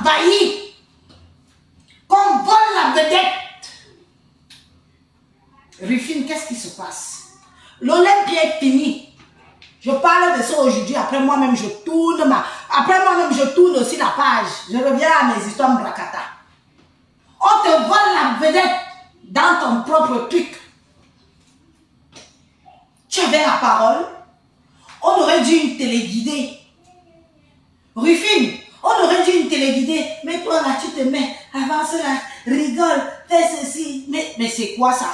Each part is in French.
envahi, qu'on vole la vedette. Rufine, qu'est-ce qui se passe? L'Olympia est fini. Je parle de ça aujourd'hui. Après moi-même, je tourne aussi la page. Je reviens à mes histoires Mbrakata. On te vole la vedette dans ton propre truc. Tu avais la parole. On aurait dû une téléguider. Rufine, on aurait dû une téléguider. Mais toi là, tu te mets, avance là, rigole, fais ceci. Mais c'est quoi ça?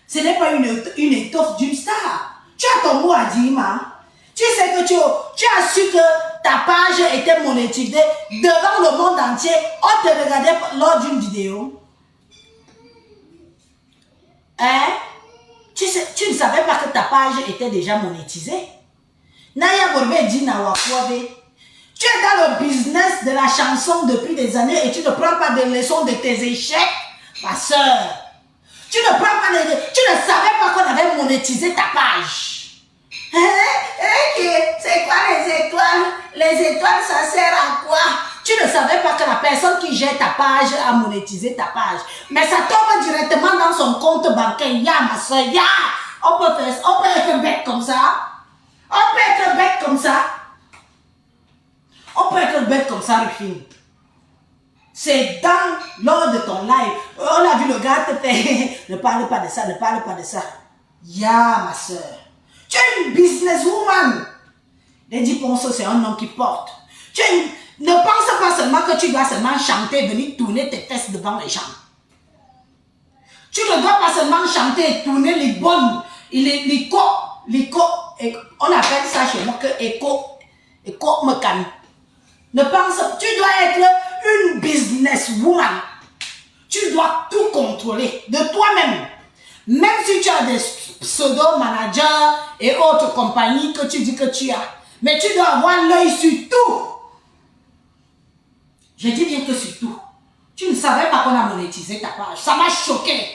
Ce n'est pas une étoffe d'une star. Tu as ton mot à dire, ma. Tu sais que tu as su que ta page était monétisée devant le monde entier. On te regardait lors d'une vidéo. Hein? Tu ne savais pas que ta page était déjà monétisée. Naya Gorbe dit Nawakwabe. Tu es dans le business de la chanson depuis des années et tu ne prends pas de leçons de tes échecs, ma soeur. Tu ne savais pas qu'on avait monétisé ta page. C'est quoi les étoiles? Les étoiles, ça sert à quoi? Tu ne savais pas que la personne qui gère ta page a monétisé ta page. Mais ça tombe directement dans son compte bancaire. Ya, ma soeur, ya! On peut être bête comme ça. On peut être bête comme ça. On peut être bête comme ça, Rufine. C'est lors de ton live. On a vu le gars te faire. Ne parle pas de ça, ne parle pas de ça. Ya, ma soeur. Tu es une businesswoman. Lady Ponceau, c'est un nom qui porte. Ne pense pas seulement que tu dois seulement chanter, venir tourner tes fesses devant les gens. Tu ne dois pas seulement chanter et tourner les bonnes, l'écho, on appelle ça chez moi que écho me calme. Ne pense, tu dois être une businesswoman. Tu dois tout contrôler de toi-même. Même si tu as des pseudo-managers et autres compagnies que tu dis que tu as. Mais tu dois avoir l'œil sur tout. Je dis bien que sur tout. Tu ne savais pas qu'on a monétisé ta page. Ça m'a choqué.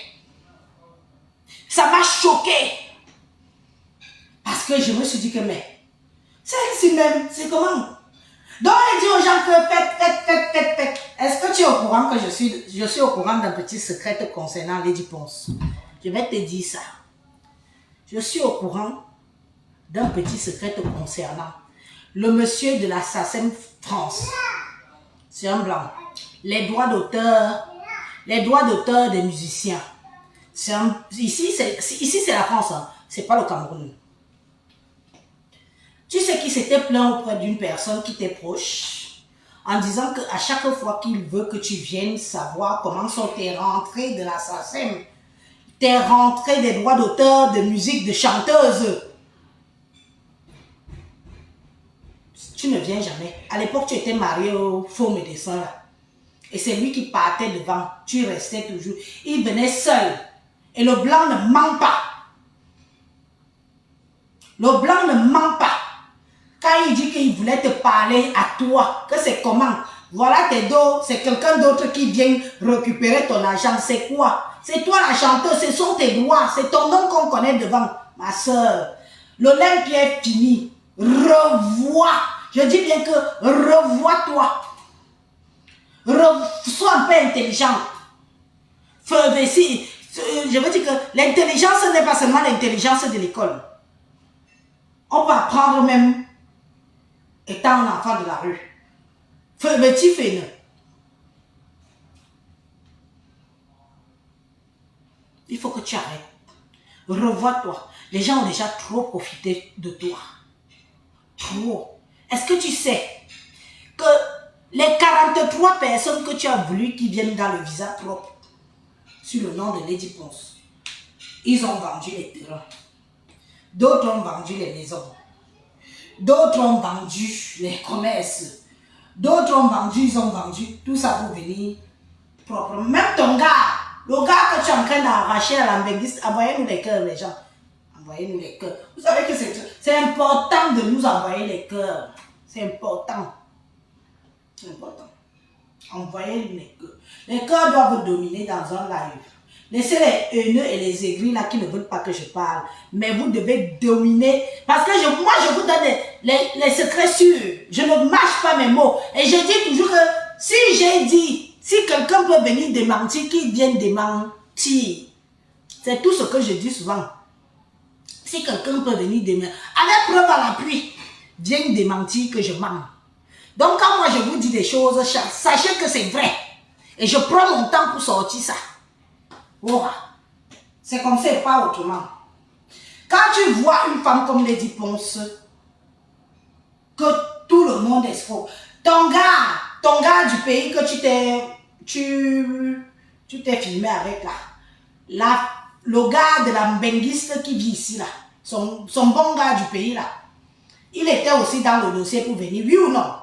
Ça m'a choqué. Parce que je me suis dit que, mais, celle-ci même, c'est comment? Donc, elle dit aux gens que faites. Est-ce que tu es au courant que je suis au courant d'un petit secret concernant Lady Ponce? Je vais te dire ça. Je suis au courant d'un petit secret concernant le monsieur de la SACEM France. C'est un blanc. Les droits d'auteur des musiciens. Ici, c'est la France. Hein. C'est pas le Cameroun. Tu sais qu'il s'était plaint auprès d'une personne qui t'est proche en disant qu'à chaque fois qu'il veut que tu viennes savoir comment sont tes rentrées de la SACEM, tes rentrées des droits d'auteur de musique de chanteuse. Tu ne viens jamais. À l'époque, tu étais marié au faux médecin là. Et c'est lui qui partait devant. Tu restais toujours. Il venait seul. Et le blanc ne ment pas. Le blanc ne ment pas. Quand il dit qu'il voulait te parler à toi, que c'est comment? Voilà tes dos, c'est quelqu'un d'autre qui vient récupérer ton argent. C'est quoi? C'est toi la chanteuse, ce sont tes droits, c'est ton nom qu'on connaît devant. Ma soeur, l'Olympia est fini. Revois. Je dis bien que revois-toi. Sois un peu intelligent. Je veux dire que l'intelligence n'est pas seulement l'intelligence de l'école. On peut apprendre même étant un enfant de la rue. Petit fainéant. Il faut que tu arrêtes. Revois-toi. Les gens ont déjà trop profité de toi. Trop. Est-ce que tu sais que les 43 personnes que tu as voulu qui viennent dans le visa propre sur le nom de Lady Ponce, ils ont vendu les terrains. D'autres ont vendu les maisons. D'autres ont vendu les commerces. D'autres ont vendu tout ça pour venir propre. Même ton gars, le gars que tu es en train d'arracher à l'ambéguiste, envoyez-nous les cœurs, les gens. Envoyez-nous les cœurs. Vous savez que c'est important de nous envoyer les cœurs. C'est important. C'est important. Envoyez-nous les cœurs. Les cœurs doivent dominer dans un live. Laissez les haineux et les aigris là qui ne veulent pas que je parle. Mais vous devez dominer. Parce que moi, je vous donne les secrets sûrs. Je ne mâche pas mes mots. Et je dis toujours que si j'ai dit, si quelqu'un peut venir démentir, qu'il vienne démentir. C'est tout ce que je dis souvent. Si quelqu'un peut venir démentir, avec preuve à l'appui, viens démentir que je mens. Donc quand moi je vous dis des choses, sachez que c'est vrai. Et je prends mon temps pour sortir ça. Voilà. C'est comme ça et pas autrement. Quand tu vois une femme comme Lady Ponce, que tout le monde est faux. Ton gars du pays que tu t'es filmé avec là, le gars de la Mbenguiste qui vit ici là, son bon gars du pays là, il était aussi dans le dossier pour venir, oui ou non?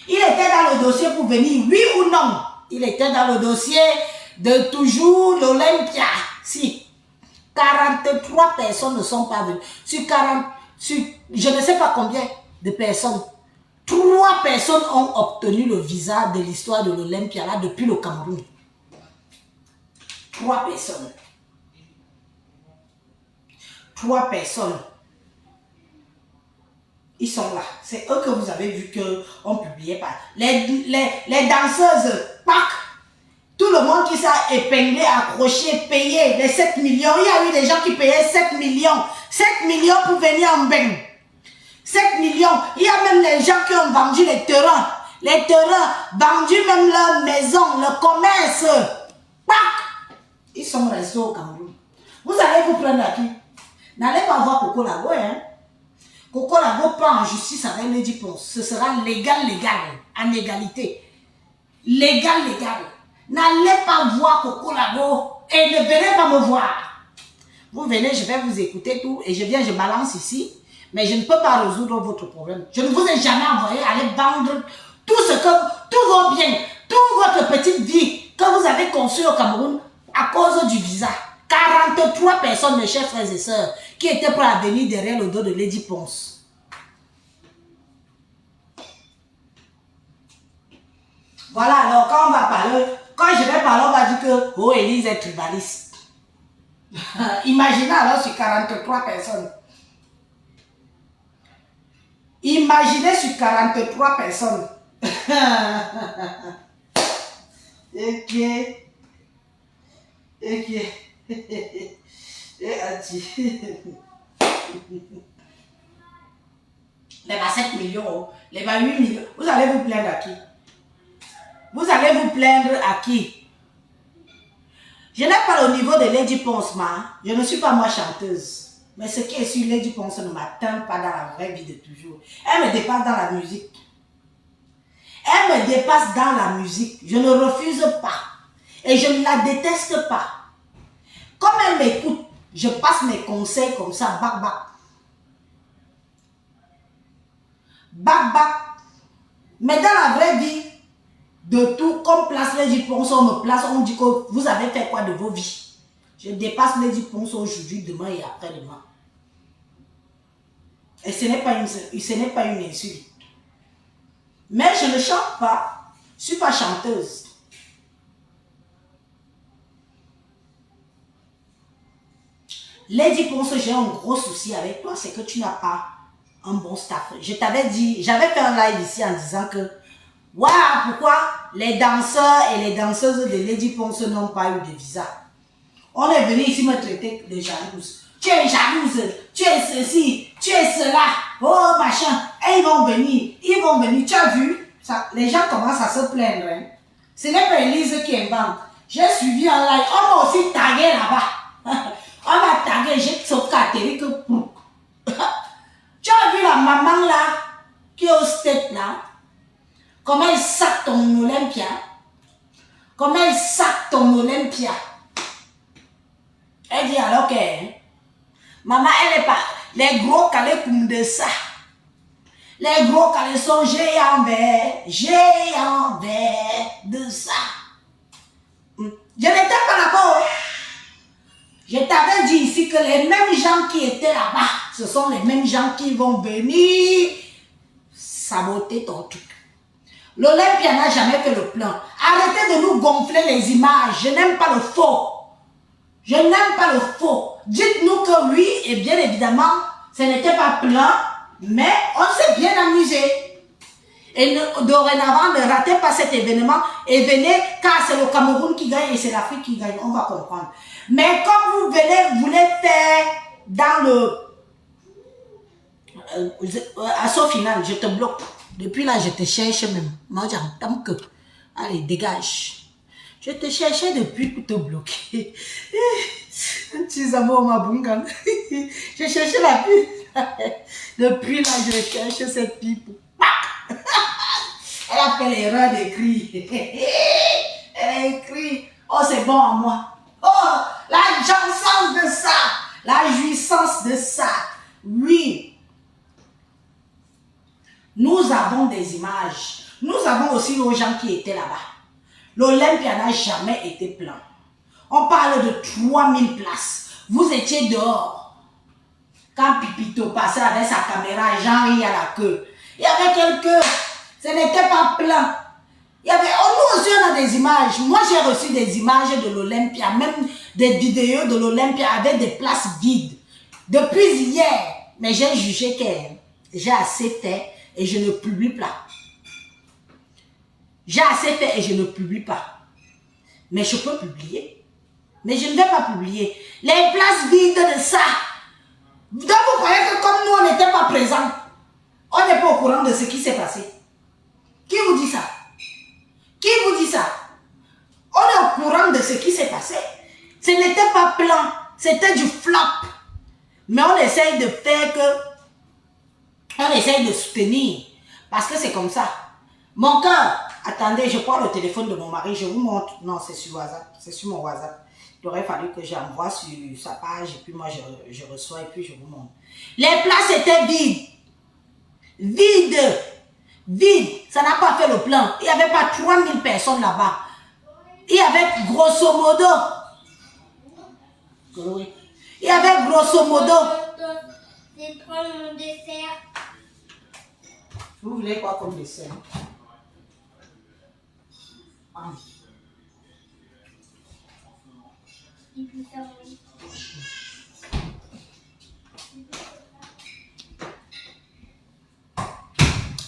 Il était dans le dossier pour venir, oui ou non? Il était dans le dossier de toujours l'Olympia. Si 43 personnes ne sont pas venues, je ne sais pas combien de personnes, 3 personnes ont obtenu le visa de l'histoire de l'Olympia là depuis le Cameroun. 3 personnes. 3 personnes. Ils sont là. C'est eux que vous avez vu qu'on ne publiait pas. Les danseuses, pack. Tout le monde qui s'est épinglé, accroché, payé les 7 millions. Il y a eu des gens qui payaient 7 millions. 7 millions pour venir en bain. 7 millions. Il y a même les gens qui ont vendu les terrains. Les terrains, vendu même leur maison, le commerce. Pac. Ils sont restés au Cameroun. Vous allez vous prendre à qui? N'allez pas voir Coco Lago, hein. Coco Lago prend en justice avec Lady Ponce. Ce sera légal, en égalité. Légal. N'allez pas voir Coco Lago et ne venez pas me voir. Vous venez, je vais vous écouter tout et je balance ici. Mais je ne peux pas résoudre votre problème. Je ne vous ai jamais envoyé aller vendre tous vos biens, toute votre petite vie que vous avez conçue au Cameroun à cause du visa. 43 personnes, mes chers frères et sœurs, qui étaient prêts à venir derrière le dos de Lady Ponce. Voilà, alors quand on va parler, quand je vais parler, on va dire que oh, Élise est tribaliste. Imaginez alors sur 43 personnes. Imaginez sur 43 personnes. Ok. Les 7 millions, les 8 millions, vous allez vous plaindre à qui? Vous allez vous plaindre à qui? Je n'ai pas le niveau de Lady Ponce, je ne suis pas moi chanteuse. Mais ce qui est sur Lady Ponce ne m'atteint pas dans la vraie vie de toujours. Elle me dépasse dans la musique. Elle me dépasse dans la musique. Je ne refuse pas. Et je ne la déteste pas. Comme elle m'écoute, je passe mes conseils comme ça, bac. Mais dans la vraie vie, de tout, comme place Lady Ponce, on me place, on dit que vous avez fait quoi de vos vies? Je dépasse Lady Ponce aujourd'hui, demain et après-demain. Et ce n'est pas une insulte. Mais je ne chante pas. Je ne suis pas chanteuse. Lady Ponce, j'ai un gros souci avec toi, c'est que tu n'as pas un bon staff. Je t'avais dit, j'avais fait un live ici en disant que waouh, pourquoi les danseurs et les danseuses de Lady Ponce n'ont pas eu de visa. On est venu ici me traiter de jalouse. Tu es jalouse, tu es ceci, tu es cela. Oh machin. Et ils vont venir. Tu as vu ça, les gens commencent à se plaindre. Hein. Ce n'est pas Élise qui invente. J'ai suivi un live. On m'a aussi tagué là-bas. On m'a tagué, j'ai sauté à télé que pour. Tu as vu la maman là, qui est au step là. Comment elle sac ton Olympia. Comment elle sac ton Olympia. Elle dit alors que maman, elle n'est pas. Les gros calés comme de ça. Les gros calés sont géants verts de ça. Je n'étais pas là-bas. Je t'avais dit ici que les mêmes gens qui étaient là-bas, ce sont les mêmes gens qui vont venir saboter ton truc. L'Olympia n'a jamais fait le plan. Arrêtez de nous gonfler les images. Je n'aime pas le faux. Je n'aime pas le faux. Dites-nous que oui, et bien évidemment, ce n'était pas plein, mais on s'est bien amusé. Et dorénavant, ne ratez pas cet événement et venez, car c'est le Cameroun qui gagne et c'est l'Afrique qui gagne, on va comprendre. Mais comme vous voulez faire dans le... à ce final, je te bloque. Depuis là, je te cherche même. Moi, j'entends que... Allez, dégage. Je te cherchais depuis pour te bloquer. Petits amours, ma bungan. Je cherchais la pipe. Depuis là, je cherche cette pipe. Elle a fait l'erreur d'écrire. Elle a écrit, oh c'est bon à moi. Oh, la jouissance de ça. La jouissance de ça. Oui. Nous avons des images. Nous avons aussi nos gens qui étaient là-bas. L'Olympia n'a jamais été plein. On parle de 3000 places. Vous étiez dehors. Quand Pipito passait avec sa caméra, Jean rit à la queue. Il y avait quelques... Ce n'était pas plein. Il y avait... Oh, nous aussi, on a des images. Moi, j'ai reçu des images de l'Olympia, même des vidéos de l'Olympia avec des places vides. Depuis hier, mais j'ai jugé que j'ai assez fait et je ne publie pas. J'ai assez fait et je ne publie pas. Mais je peux publier. Mais je ne vais pas publier. Les places vides de ça. Donc vous croyez que comme nous, on n'était pas présents, on n'est pas au courant de ce qui s'est passé. Qui vous dit ça? Qui vous dit ça? On est au courant de ce qui s'est passé. Ce n'était pas plein. C'était du flop. Mais on essaye de faire que... On essaye de soutenir. Parce que c'est comme ça. Mon cœur... Attendez, je prends le téléphone de mon mari, je vous montre. Non, c'est sur WhatsApp. C'est sur mon WhatsApp. Il aurait fallu que j'envoie sur sa page et puis moi je reçois et puis je vous montre. Les places étaient vides. Vides. Vides. Ça n'a pas fait le plan. Il n'y avait pas 3000 personnes là-bas. Il y avait grosso modo. Il y avait grosso modo. Je prends mon dessert. Vous voulez quoi comme dessert? Ah.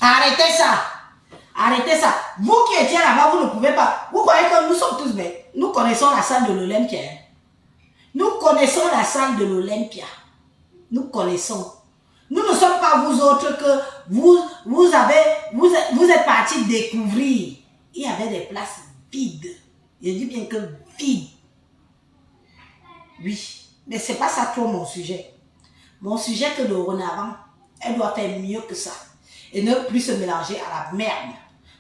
Arrêtez ça. Arrêtez ça. Vous qui étiez là-bas, vous ne pouvez pas. Vous croyez que nous sommes tous bêtes. Nous connaissons la salle de l'Olympia. Nous connaissons la salle de l'Olympia. Nous connaissons. Nous ne sommes pas vous autres que vous êtes partis découvrir. Il y avait des places vides. Je dis bien que vides. Oui, mais ce n'est pas ça trop mon sujet. Mon sujet que dorénavant, elle doit faire mieux que ça. Et ne plus se mélanger à la merde.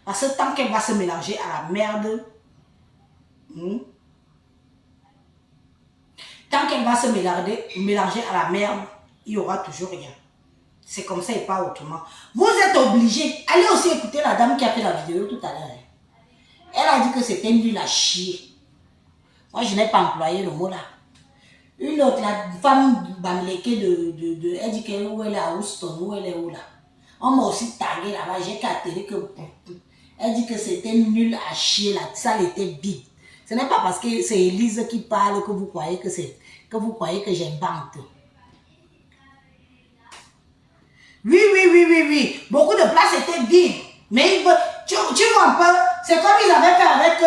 Parce que tant qu'elle va se mélanger à la merde, tant qu'elle va se mélanger à la merde, il n'y aura toujours rien. C'est comme ça et pas autrement. Vous êtes obligés. Allez aussi écouter la dame qui a fait la vidéo tout à l'heure. Elle a dit que c'était nul à chier. Moi, je n'ai pas employé le mot là. Une autre, la femme bamléquée elle dit qu'elle est à Houston, où elle est où là. On m'a aussi tagué là-bas, j'ai capté que... Elle dit que c'était nul à chier, la salle était vide. Ce n'est pas parce que c'est Elise qui parle que vous croyez que que j'invente. Oui. Beaucoup de places étaient vides. Mais tu vois un peu, c'est comme ils avaient fait avec...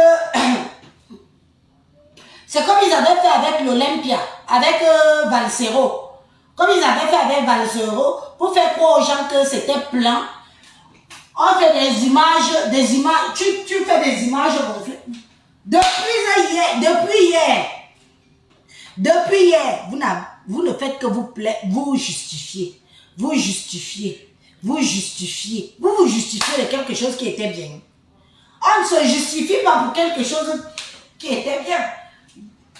c'est comme ils avaient fait avec l'Olympia, avec Valsero. Comme ils avaient fait avec Valsero, pour faire croire aux gens que c'était plein. On fait des images, tu fais des images gonflées. Depuis hier, vous ne faites que vous justifier. Vous justifiez de quelque chose qui était bien. On ne se justifie pas pour quelque chose qui était bien.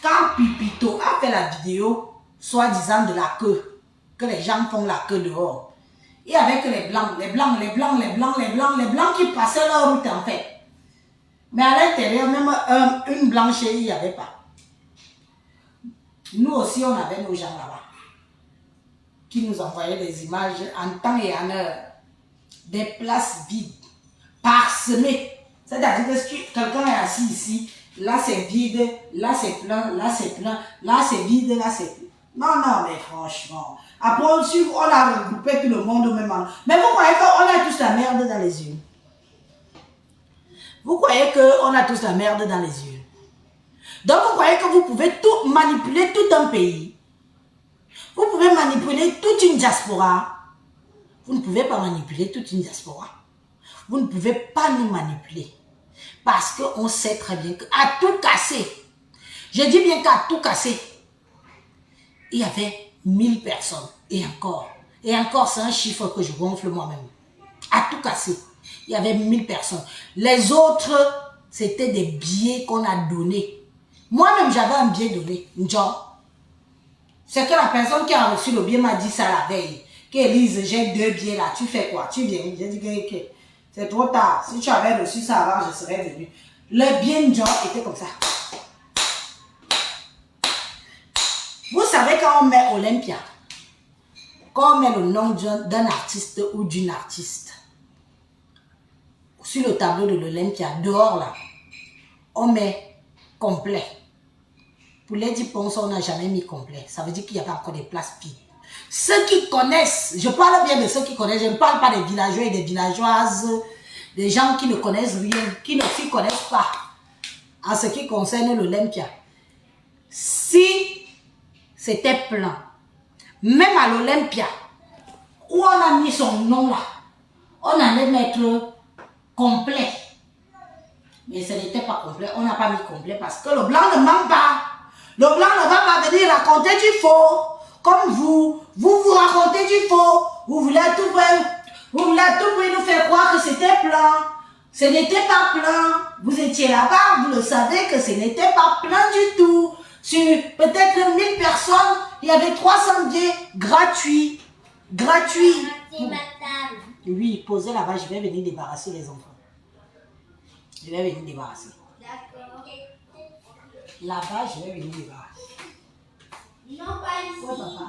Quand Pipito a fait la vidéo, soi-disant de la queue, que les gens font la queue dehors, il n'y avait que les blancs qui passaient leur route en fait. Mais à l'intérieur, même une blanche, il n'y avait pas. Nous aussi, on avait nos gens là-bas qui nous envoyaient des images en temps et en heure. Des places vides, parsemées. C'est-à-dire que si quelqu'un est assis ici, là c'est vide, là c'est plein, là c'est plein, là c'est vide, là c'est plein. Non, mais franchement. Après, on a regroupé tout le monde au même endroit. Mais vous croyez qu'on a tous la merde dans les yeux. Vous croyez qu'on a tous la merde dans les yeux. Donc vous croyez que vous pouvez tout manipuler tout un pays. Vous pouvez manipuler toute une diaspora. Vous ne pouvez pas manipuler toute une diaspora. Vous ne pouvez pas nous manipuler. Parce qu'on sait très bien qu'à tout casser, je dis bien qu'à tout casser, il y avait 1000 personnes. Et encore, c'est un chiffre que je gonfle moi-même. À tout casser, il y avait 1000 personnes. Les autres, c'était des billets qu'on a donnés. Moi-même, j'avais un billet donné. C'est que la personne qui a reçu le billet m'a dit ça la veille. Qu'Élise, j'ai 2 billets là, tu fais quoi? Tu viens? J'ai dit que c'est trop tard. Si tu avais reçu ça avant, je serais venu. Le billet était comme ça. Vous savez quand on met Olympia, quand on met le nom d'un artiste ou d'une artiste sur le tableau de l'Olympia, dehors là, on met complet. Pour les 10 ponces, on n'a jamais mis complet. Ça veut dire qu'il y avait encore des places vides. Ceux qui connaissent, je parle bien de ceux qui connaissent, je ne parle pas des villageois et des villageoises, des gens qui ne connaissent rien, qui ne s'y connaissent pas en ce qui concerne l'Olympia. Si c'était plein, même à l'Olympia, où on a mis son nom là, on allait mettre complet. Mais ce n'était pas complet, on n'a pas mis complet parce que le blanc ne ment pas. Le blanc ne va pas venir raconter du faux. Comme vous racontez du faux. Vous voulez à tout prix nous faire croire que c'était plein. Ce n'était pas plein. Vous étiez là-bas, vous le savez que ce n'était pas plein du tout. Sur peut-être 1000 personnes, il y avait 300 billets gratuits. Gratuits. C'est ma table. Oui, posez là-bas, je vais venir débarrasser les enfants. Je vais venir débarrasser. D'accord. Là-bas, je vais venir débarrasser. Non, pas ici. Oh, papa.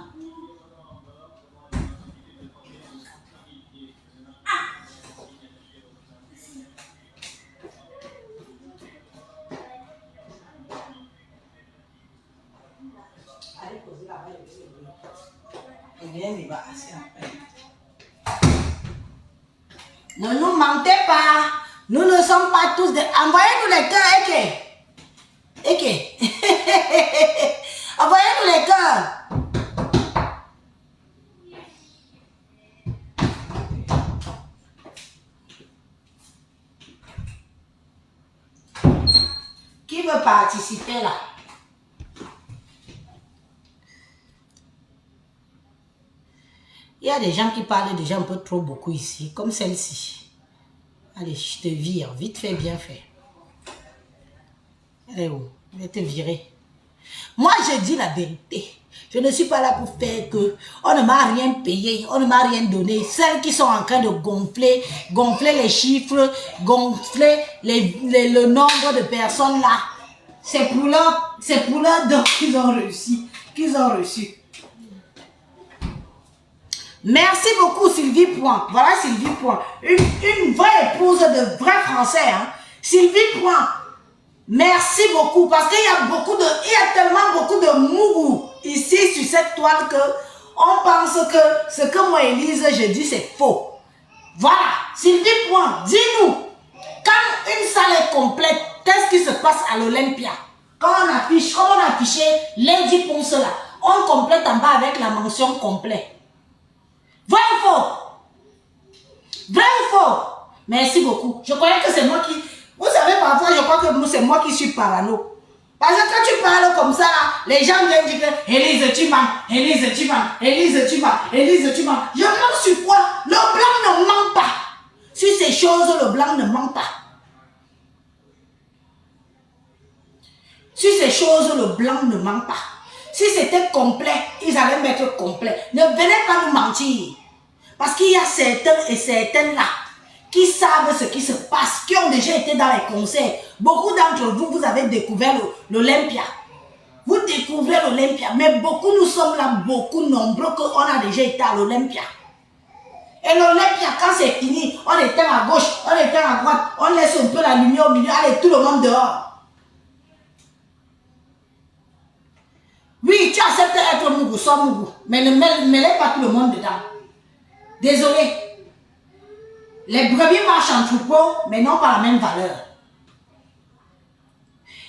Allez, posez là-bas, je vais venir débarrasser après. Ne nous mentez pas. Nous ne sommes pas tous des... Envoyez-nous les cœurs, Eke. Envoyez-nous les cœurs. Qui veut participer là? Il y a des gens qui parlent déjà un peu trop beaucoup ici, comme celle-ci. Allez, je te vire, vite fait, bien fait. Elle est où? Je vais te virer. Moi, je dis la vérité. Je ne suis pas là pour faire que on ne m'a rien payé, on ne m'a rien donné. Celles qui sont en train de gonfler les chiffres, gonfler le nombre de personnes là, c'est pour leur don qu'ils ont reçu. Merci beaucoup Sylvie Point. Voilà Sylvie Point. Une vraie épouse de vrai français. Hein. Sylvie Point. Merci beaucoup parce qu'il y a tellement beaucoup de mougou ici sur cette toile que on pense que ce que moi Élise je dis c'est faux. Voilà. Sylvie Point, dis-nous, quand une salle est complète, qu'est-ce qui se passe à l'Olympia? Quand on affiche, comme on a affiché les 10 ponces là, on complète en bas avec la mention complet. Vrai ou faux? Vrai ou faux? Merci beaucoup. Je croyais que c'est moi qui... Vous savez, parfois, je crois que c'est moi qui suis parano. Parce que quand tu parles comme ça, là, les gens viennent dire que Élise, tu mens, Élise, tu mens, Élise, tu mens, Élise, tu mens. Je mens sur quoi? Le blanc ne ment pas. Sur ces choses, le blanc ne ment pas. Sur ces choses, le blanc ne ment pas. Si c'était complet, ils allaient mettre complet. Ne venez pas nous mentir. Parce qu'il y a certains et certaines là qui savent ce qui se passe, qui ont déjà été dans les concerts. Beaucoup d'entre vous, vous avez découvert l'Olympia. Vous découvrez l'Olympia, mais beaucoup, nous sommes là, beaucoup nombreux qu'on a déjà été à l'Olympia. Et l'Olympia, quand c'est fini, on éteint à gauche, on éteint à droite, on laisse un peu la lumière au milieu, allez, tout le monde dehors. Oui, tu acceptes d'être Mougou, sois Mougou, mais ne mêlez pas tout le monde dedans. Désolé. Les brebis marchent en troupeau, mais n'ont pas la même valeur.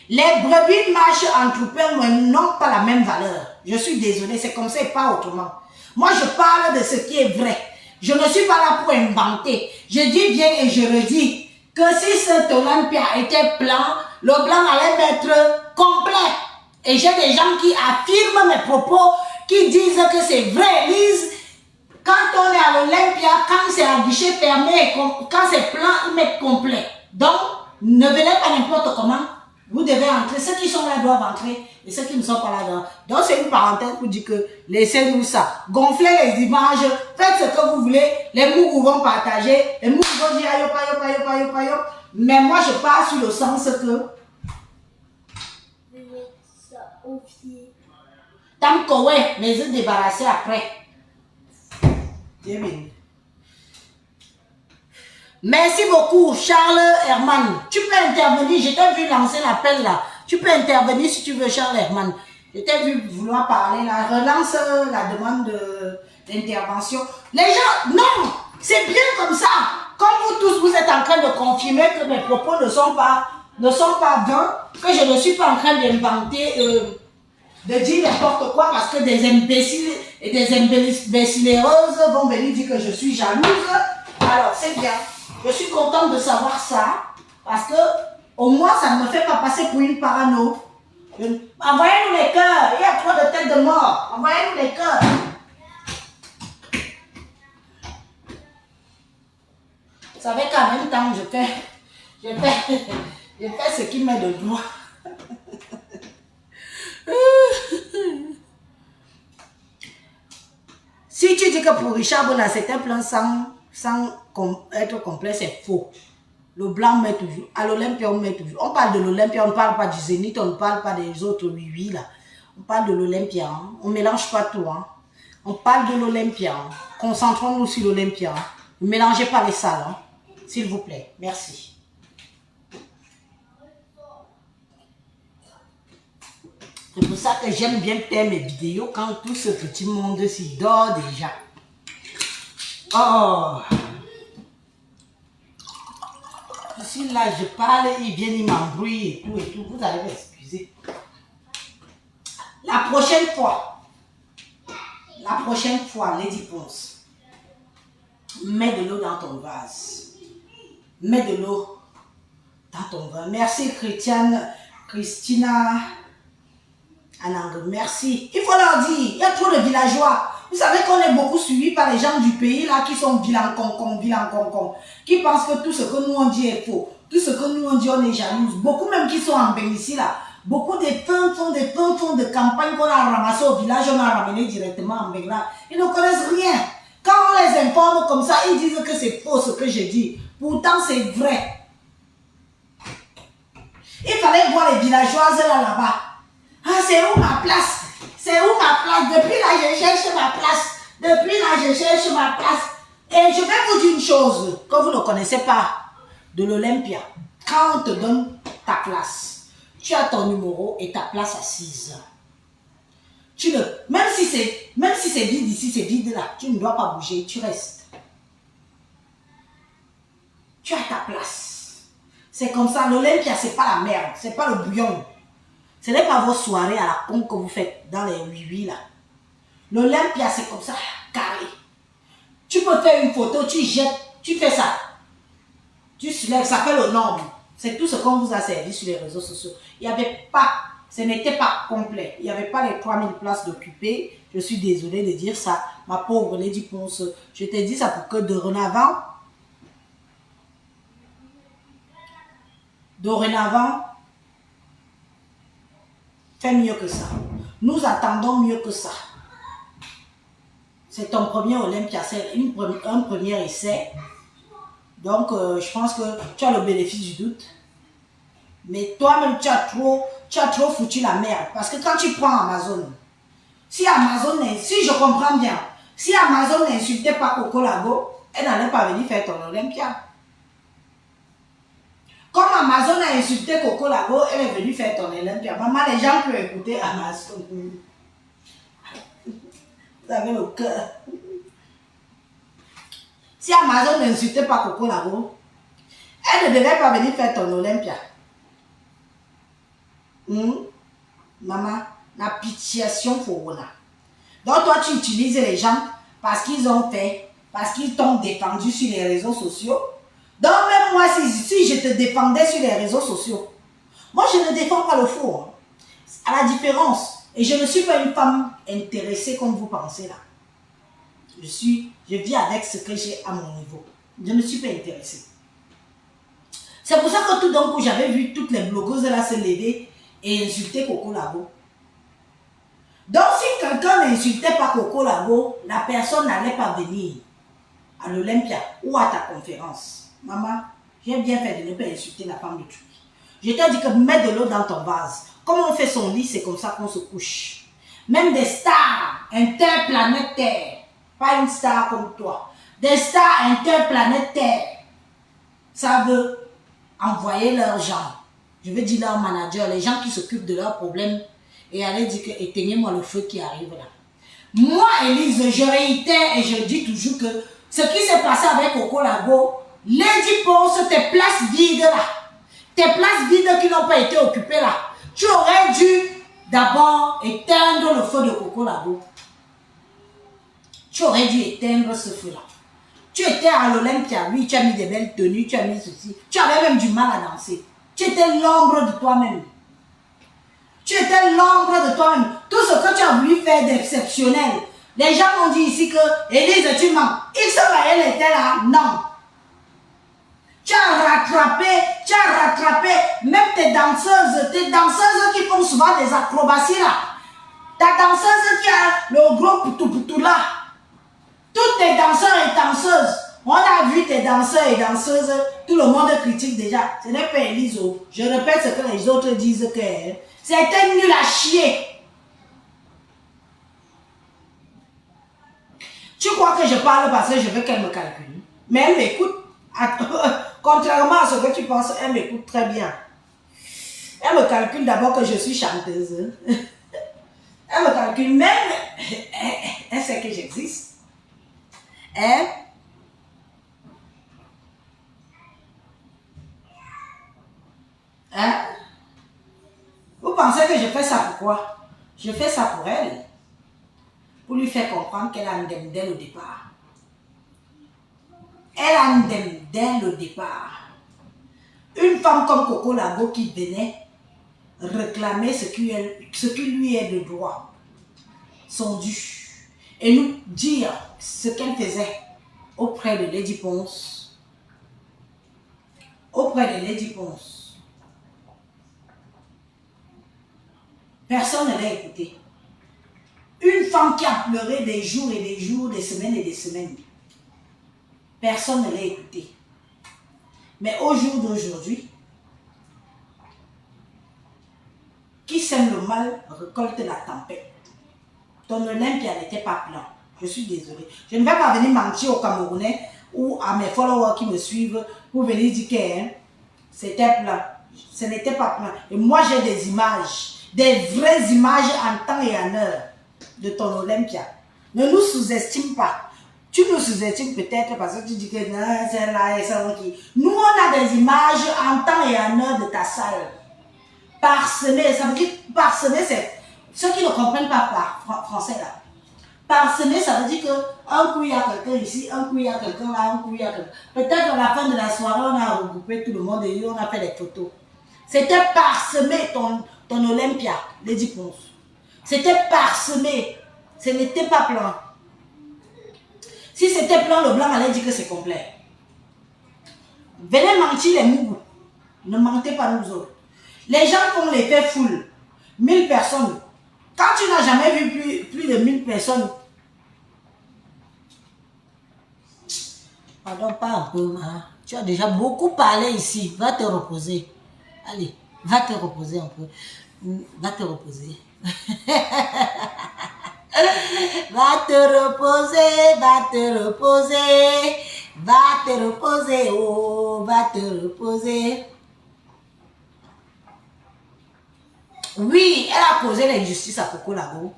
Les brebis marchent en troupeau, mais n'ont pas la même valeur. Je suis désolée, c'est comme ça et pas autrement. Moi, je parle de ce qui est vrai. Je ne suis pas là pour inventer. Je dis bien et je redis que si cet Olympia était blanc, le blanc allait être complet. Et j'ai des gens qui affirment mes propos, qui disent que c'est vrai, Lise. Quand on est à l'Olympia, quand c'est à guichet fermé, quand c'est plein, ils mettent complet. Donc, ne venez pas n'importe comment. Vous devez entrer. Ceux qui sont là doivent entrer et ceux qui ne sont pas là. Donc, c'est une parenthèse pour dire que laissez-nous ça. Gonflez les images, faites ce que vous voulez. Les mougous vont partager. Les mougous vont dire ayo, payo, payo, payo, payo. Mais moi, je pars sur le sens que. Tant que ouais, mais je débarrasser après. Bien. Merci beaucoup, Charles Herman. Tu peux intervenir, je t'ai vu lancer l'appel là. Tu peux intervenir si tu veux, Charles Herman. Je t'ai vu vouloir parler là. Relance la demande d'intervention. Les gens, non, c'est bien comme ça. Comme vous tous, vous êtes en train de confirmer que mes propos ne sont pas vains, que je ne suis pas en train d'inventer, de dire n'importe quoi parce que des imbéciles et des imbéciléreuses vont venir dire que je suis jalouse. Alors, c'est bien. Je suis contente de savoir ça parce que au moins ça ne me fait pas passer pour une parano. Envoyez-nous les cœurs. Il y a trop de têtes de mort. Envoyez-nous les cœurs. Vous savez qu'en même temps, je fais ce qui m'est de droit. Si tu dis que pour Richard Bona, c'est un plan sans être complet, c'est faux. Le blanc met toujours. À l'Olympia, on met toujours. On parle de l'Olympia, on ne parle pas du Zénith, on ne parle pas des autres oui là. On parle de l'Olympia. Hein. On ne mélange pas tout. Hein. On parle de l'Olympia. Hein. Concentrons-nous sur l'Olympia. Hein. Ne mélangez pas les salles. Hein. S'il vous plaît. Merci. C'est pour ça que j'aime bien faire mes vidéos quand tout ce petit monde s'y dort déjà. Oh! Je suis là, je parle, ils viennent, ils m'embrouillent et tout. Vous allez m'excuser. La prochaine fois, Lady Ponce, mets de l'eau dans ton vase. Mets de l'eau dans ton vase. Merci, Christina Anang. Merci. Il faut leur dire, il y a trop de villageois. Vous savez qu'on est beaucoup suivis par les gens du pays là qui sont vilains concon, qui pensent que tout ce que nous on dit est faux. Tout ce que nous on dit, on est jalouse. Beaucoup même qui sont en Bénicie là. Beaucoup des fonds de campagne qu'on a ramassés au village, on a ramené directement en Bengla. Ils ne connaissent rien. Quand on les informe comme ça, ils disent que c'est faux ce que je dis. Pourtant, c'est vrai. Il fallait voir les villageoises là-bas. Ah, c'est où ma place? C'est où ma place? Depuis là, je cherche ma place. Depuis là, je cherche ma place. Et je vais vous dire une chose que vous ne connaissez pas de l'Olympia. Quand on te donne ta place, tu as ton numéro et ta place assise. Même si c'est vide ici, c'est vide là, tu ne dois pas bouger, tu restes. Tu as ta place. C'est comme ça, l'Olympia, c'est pas la merde, c'est pas le bouillon. Ce n'est pas vos soirées à la con que vous faites dans les oui là. L'Olympia, c'est comme ça, carré. Tu peux faire une photo, tu jettes, tu fais ça. Tu soulèves, ça fait le nombre. C'est tout ce qu'on vous a servi sur les réseaux sociaux. Il n'y avait pas, ce n'était pas complet. Il n'y avait pas les 3000 places d'occupées. Je suis désolée de dire ça. Ma pauvre Lady Ponce, je t'ai dit ça pour que dorénavant, fais mieux que ça. Nous attendons mieux que ça. C'est ton premier Olympia, c'est un premier essai. Donc, je pense que tu as le bénéfice du doute. Mais toi-même, tu as trop foutu la merde. Parce que quand tu prends Amazon, si je comprends bien, si Amazon n'insultait pas Coco Lago, elle n'allait pas venir faire ton Olympia. Comme Amazon a insulté Coco Lago, elle est venue faire ton Olympia. Maman, les gens peuvent écouter Amazon. Vous avez le cœur. Si Amazon n'insultait pas Coco Lago, elle ne devait pas venir faire ton Olympia. Maman, la pitiation pour là. Donc toi, tu utilises les gens parce qu'ils ont fait, parce qu'ils t'ont défendu sur les réseaux sociaux. Donc même moi, si je te défendais sur les réseaux sociaux, moi je ne défends pas le faux. Hein. À la différence, et je ne suis pas une femme intéressée comme vous pensez là. Je vis avec ce que j'ai à mon niveau. Je ne suis pas intéressée. C'est pour ça que tout d'un coup, j'avais vu toutes les blogueuses là se lever et insulter Coco Labo. Donc, si quelqu'un n'insultait pas Coco Labo, la personne n'allait pas venir à l'Olympia ou à ta conférence. Maman, j'ai bien fait de ne pas insulter la femme de Tchoui. Je t'ai dit que mets de l'eau dans ton vase. Comme on fait son lit, c'est comme ça qu'on se couche. Même des stars interplanétaires, pas une star comme toi, des stars interplanétaires savent envoyer leurs gens, je veux dire leurs managers, les gens qui s'occupent de leurs problèmes et aller dire que éteignez-moi le feu qui arrive là. Moi, Élise, je réitère et je dis toujours que ce qui s'est passé avec Coco Labo, Lady Ponce, tes places vides là, tes places vides qui n'ont pas été occupées là, tu aurais dû d'abord éteindre le feu de Coco Labo. Tu aurais dû éteindre ce feu là. Tu étais à l'Olympia, oui, tu as mis des belles tenues, tu as mis ceci. Tu avais même du mal à danser. Tu étais l'ombre de toi-même. Tu étais l'ombre de toi-même. Tout ce que tu as voulu faire d'exceptionnel. Les gens m'ont dit ici que, Élise, tu mens. X elle était là, non. Tu as rattrapé même tes danseuses qui font souvent des acrobaties là. Ta danseuse qui a le gros poutou là. Tous tes danseurs et danseuses, on a vu tes danseurs et danseuses, tout le monde critique déjà. Ce n'est pas Élise. Je répète ce que les autres disent que c'était nul à chier. Tu crois que je parle parce que je veux qu'elle me calcule. Mais elle m'écoute. Contrairement à ce que tu penses, elle m'écoute très bien. Elle me calcule d'abord que je suis chanteuse. Elle me calcule même. Elle sait que j'existe. Hein? Hein? Vous pensez que je fais ça pourquoi? Je fais ça pour elle. Pour lui faire comprendre qu'elle a un dème dès le départ. Elle a un dème dès le départ. Une femme comme Coco Labo qui venait réclamer ce qui lui est de droit, son dû. Et nous dire ce qu'elle faisait auprès de Lady Ponce. Auprès de Lady Ponce. Personne ne l'a écouté. Une femme qui a pleuré des jours et des jours, des semaines et des semaines. Personne ne l'a écouté. Mais au jour d'aujourd'hui, qui sème le mal récolte la tempête. Ton Olympia n'était pas plein. Je suis désolée. Je ne vais pas venir mentir aux Camerounais ou à mes followers qui me suivent pour venir dire que c'était plein. Ce n'était pas plein. Et moi, j'ai des images, des vraies images en temps et en heure de ton Olympia. Ne nous sous-estime pas. Tu nous sous-estimes peut-être parce que tu dis que non, c'est là et ça qui. Nous, on a des images en temps et en heure de ta salle. Parsemé, ça veut dire parsemé, c'est ceux qui ne comprennent pas français là. Parsemé, ça veut dire qu'un coup il y a quelqu'un ici, un coup il y a quelqu'un là, un coup il y a quelqu'un. Peut-être à la fin de la soirée, on a regroupé tout le monde et on a fait des photos. C'était parsemé ton Olympia, Lady Ponce. C'était parsemé. Ce n'était pas plein. Si c'était plein, le blanc allait dire que c'est complet. Venez mentir les mougous. Ne mentez pas nous autres. Les gens font l'effet foule. 1000 personnes. Quand tu n'as jamais vu plus de 1000 personnes, pardon, pas un peu, hein? Tu as déjà beaucoup parlé ici. Va te reposer. Allez, va te reposer un peu. Va te reposer. Va te reposer, va te reposer. Va te reposer, oh, va te reposer. Oui, elle a causé l'injustice à Coco Labo.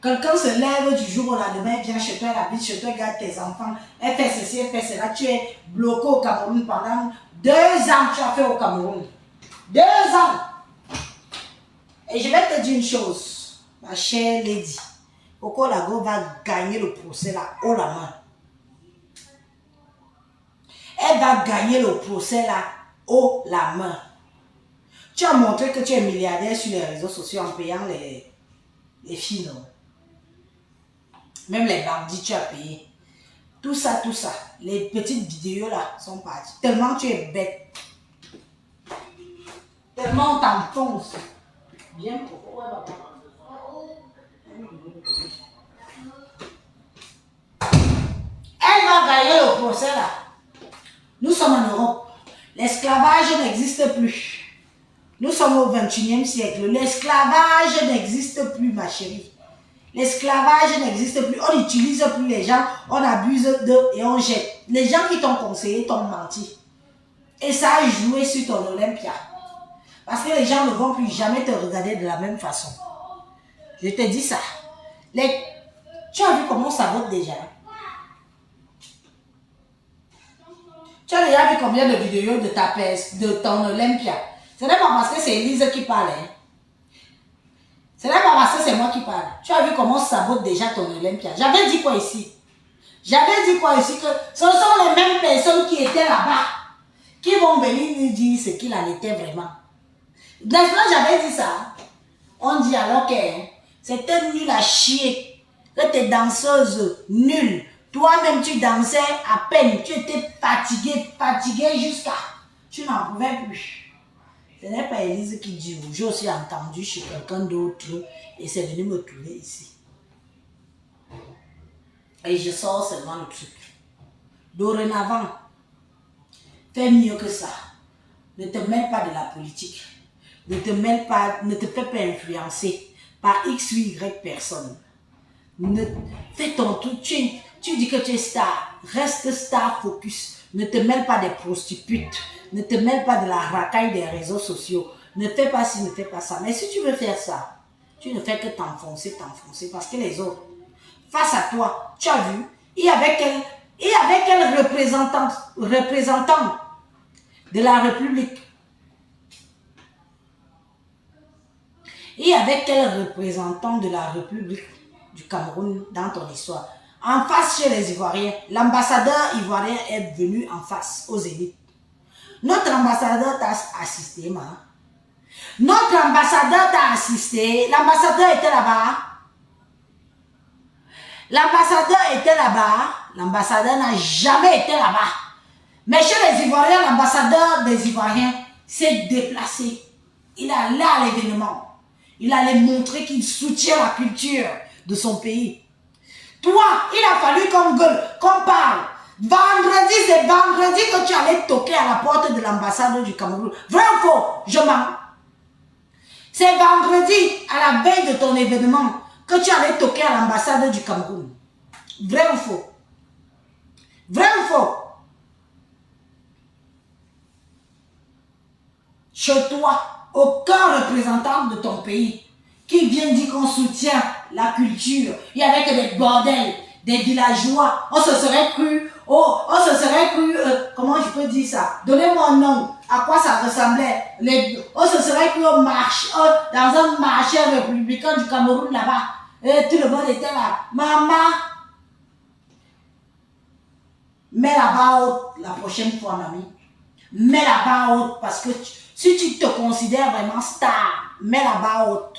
Quelqu'un se lève du jour au lendemain, vient chez toi, elle habite chez toi, garde tes enfants, elle fait ceci, elle fait cela. Tu es bloqué au Cameroun pendant 2 ans, tu as fait au Cameroun. 2 ans. Et je vais te dire une chose, ma chère Lady. Coco Lago va gagner le procès là, haut la main. Elle va gagner le procès là, haut la main. Tu as montré que tu es milliardaire sur les réseaux sociaux en payant les filles, non? Même les bandits, tu as payé. Tout ça, les petites vidéos là sont parties. Tellement tu es bête. Tellement on t'enfonce. Viens, pourquoi? Elle va gagner le procès là. Nous sommes en Europe. L'esclavage n'existe plus. Nous sommes au 21e siècle. L'esclavage n'existe plus, ma chérie. L'esclavage n'existe plus. On n'utilise plus les gens. On abuse d'eux et on jette. Les gens qui t'ont conseillé t'ont menti. Et ça a joué sur ton Olympia. Parce que les gens ne vont plus jamais te regarder de la même façon. Je te dis ça. Tu as vu comment ça vote déjà? Tu as déjà vu combien de vidéos de ton Olympia? Ce n'est pas parce que c'est Elise qui parle. Hein. Ce n'est pas parce que c'est moi qui parle. Tu as vu comment ça vote déjà ton Olympia? J'avais dit quoi ici? J'avais dit quoi ici? Que ce sont les mêmes personnes qui étaient là-bas qui vont venir nous dire ce qu'il en était vraiment. N'est-ce pas, j'avais dit ça? On dit alors que c'était nul à chier. Que tes danseuses nulles. Toi-même, tu dansais à peine. Tu étais fatigué jusqu'à... Tu n'en pouvais plus. Ce n'est pas Elise qui dit. J'ai aussi entendu chez quelqu'un d'autre. Et c'est venu me trouver ici. Et je sors seulement le truc. Dorénavant, fais mieux que ça. Ne te mêle pas de la politique. Ne te fais pas influencer par X ou Y personne. Fais ton truc. Tu dis que tu es star. Reste star focus. Ne te mêle pas des prostituées. Ne te mêle pas de la racaille des réseaux sociaux. Ne fais pas ci, ne fais pas ça. Mais si tu veux faire ça, tu ne fais que t'enfoncer. Parce que les autres, face à toi, tu as vu, il y avait quel représentant de la République. Il y avait quel représentant de la République du Cameroun dans ton histoire? En face chez les Ivoiriens, l'ambassadeur ivoirien est venu en face aux élites. Notre ambassadeur t'a assisté, ma. Notre ambassadeur t'a assisté. L'ambassadeur était là-bas. L'ambassadeur était là-bas. L'ambassadeur n'a jamais été là-bas. Mais chez les Ivoiriens, l'ambassadeur des Ivoiriens s'est déplacé. Il allait à l'événement. Il allait montrer qu'il soutient la culture de son pays. Toi, il a fallu qu'on gueule, qu'on parle. Vendredi, c'est vendredi que tu allais toquer à la porte de l'ambassade du Cameroun. Vrai ou faux? Je mens. C'est vendredi, à la veille de ton événement, que tu allais toquer à l'ambassade du Cameroun. Vrai ou faux? Vrai ou faux? Chez toi, aucun représentant de ton pays qui vient dire qu'on soutient la culture. Il n'y avait que des bordels, des villageois. On se serait cru, comment je peux dire ça? Donnez-moi un nom, à quoi ça ressemblait. On se serait cru dans un marché républicain du Cameroun là-bas. Et tout le monde était là. Maman, mets la barre haute la prochaine fois, mamie. Mets la barre haute parce que si tu te considères vraiment star, mets la barre haute.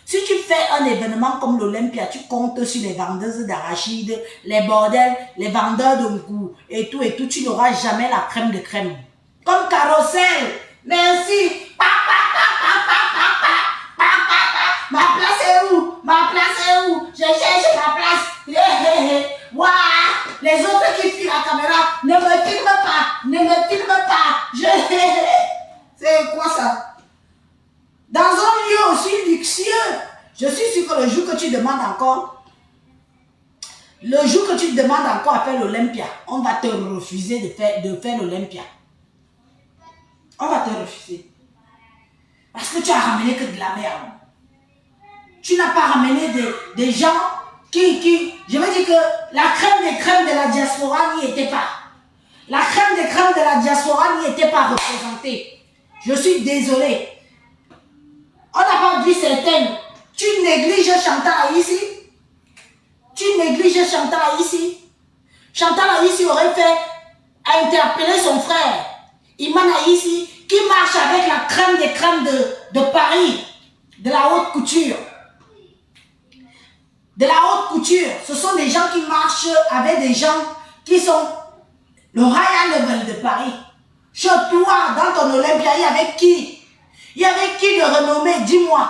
Si tu fais un événement comme l'Olympia, tu comptes sur les vendeuses d'arachides, les bordels, les vendeurs de goût et tout, tu n'auras jamais la crème de crème. Comme Carrousel. Merci. Ma place est où? Ma place est où? Je cherche ma place. Waouh! Les autres qui filment la caméra, ne me filme pas. Ne me filme pas. C'est quoi ça? Dans un lieu aussi luxueux, je suis sûr que le jour que tu demandes encore, à faire l'Olympia, on va te refuser de faire l'Olympia. On va te refuser. Parce que tu as ramené que de la merde. Tu n'as pas ramené des gens qui, je veux dire que la crème des crèmes de la diaspora n'y était pas. La crème des crèmes de la diaspora n'y était pas représentée. Je suis désolée. On n'a pas vu certaines. Tu négliges Chantal ici. Tu négliges Chantal ici. Chantal ici aurait fait interpeller son frère. Iman ici, qui marche avec la crème des crèmes de Paris, de la haute couture. De la haute couture. Ce sont des gens qui marchent avec des gens qui sont le Royal Level de Paris. Chez toi, dans ton Olympia, il y avait qui? Il y avait qui de renommé? Dis-moi.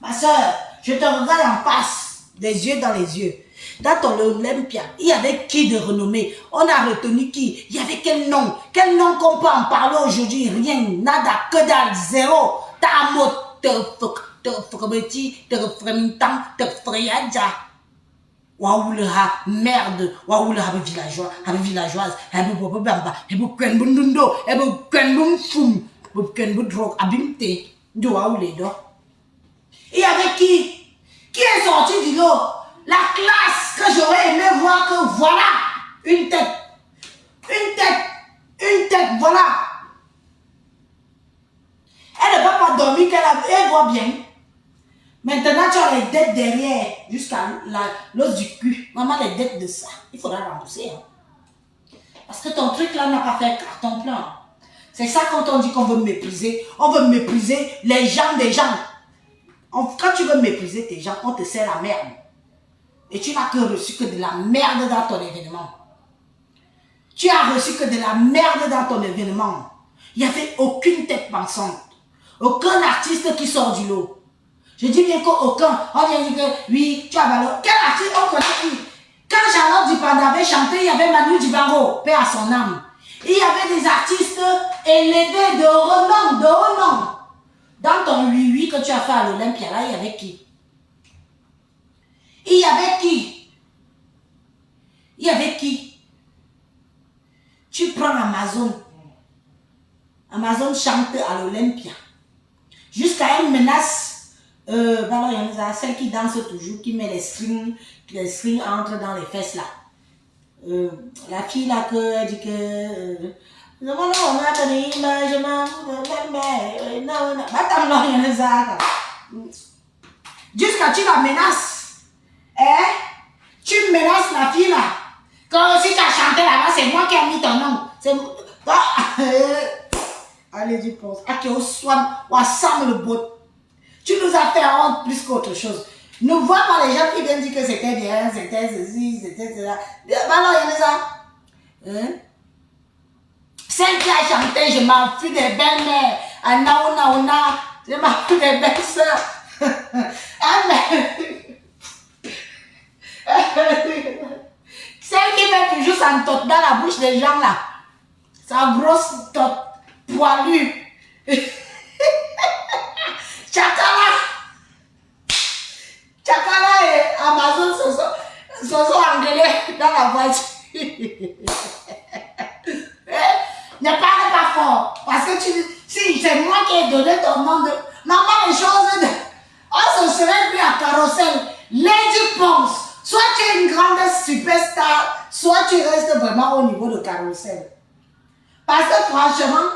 Ma soeur, je te regarde en face, des yeux dans les yeux. Dans ton Olympia, il y avait qui de renommé? On a retenu qui? Il y avait quel nom? Quel nom qu'on peut en parler aujourd'hui? Rien, nada, que dalle, zéro. Ta mot, te fremeti, te fremitan, te freyadja. Waoulera, merde, waoulera, villageois, villageoise, bobo bamba, kwen bundundo, kwen bum fum, kwen budrok, abimte, de waouledo. Et avec qui? Qui est sorti du lot? La classe que j'aurais aimé voir que voilà, une tête, voilà. Elle ne va pas dormir, elle voit bien. Maintenant, tu as les dettes derrière, jusqu'à l'os du cul. Maman, les dettes de ça, il faudra rembourser. Hein. Parce que ton truc là n'a pas fait carton plein. C'est ça quand on dit qu'on veut mépriser. On veut mépriser les gens des gens. Quand tu veux mépriser tes gens, on te sert la merde. Et tu n'as que reçu que de la merde dans ton événement. Tu as reçu que de la merde dans ton événement. Il n'y avait aucune tête pensante. Aucun artiste qui sort du lot. Je dis bien qu'aucun. On vient dire que oui, tu as valeur. Quel artiste on connaît qui? Quand Charlotte Dupanda avait chanté, il y avait Manu Dibango, paix à son âme. Il y avait des artistes élevés de renom, Dans ton 8-8 que tu as fait à l'Olympia, là, il y avait qui? Il y avait qui? Tu prends Amazon. Amazon chante à l'Olympia. Jusqu'à une menace. Voilà, il y a celle qui danse toujours, qui met les strings entrent dans les fesses là. La fille là elle dit que non, on a donné l'image, jusqu'à tu la menaces. Tu menaces la fille là. Quand si tu as chanté là-bas, c'est moi qui ai mis ton nom. C'est allez, dis pense. Ok, on soigne, on somme le bout. Tu nous as fait honte plus qu'autre chose. Ne vois pas les gens qui viennent dire que c'était bien, c'était ceci, c'était cela. Alors, il y a ça. Celle qui a chanté, je m'en fous des belles-mères. Anaona, je m'en fous des belles-sœurs. Celle qui met toujours sa tote dans la bouche des gens là. Sa grosse tote poilue. Chakala et Amazon se sont engueulés dans la voiture. Ne parle pas fort. Parce que si c'est moi qui ai donné ton nom de... Maman, les choses de... On se serait pris à Carrousel. Lady Ponce. Soit tu es une grande superstar, soit tu restes vraiment au niveau de Carrousel. Parce que franchement,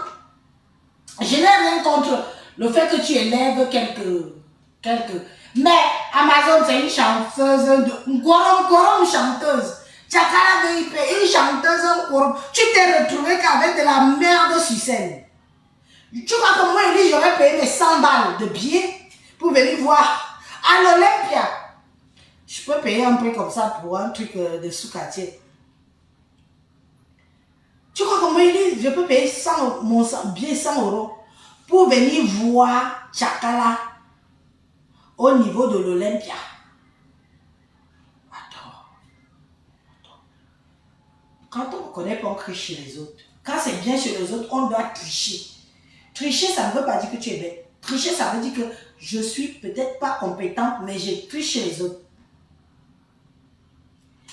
je n'ai rien contre le fait que tu élèves quelques... Mais Amazon, c'est une chanteuse, une gorom chanteuse. Chakala VIP, une chanteuse, gorom. Tu t'es retrouvé qu'avec de la merde sur scène. Tu vois que moi, Elie, j'aurais payé mes 100 balles de billets pour venir voir à l'Olympia. Je peux payer un peu comme ça pour un truc de sous-quartier. Tu crois que moi, Elie, je peux payer mon billet 100 € pour venir voir Chakala au niveau de l'Olympia. Attends. Quand on ne connaît pas, on crie chez les autres. Quand c'est bien chez les autres, on doit tricher. Tricher, ça ne veut pas dire que tu es bête. Tricher, ça veut dire que je suis peut-être pas compétente, mais j'ai triché les autres.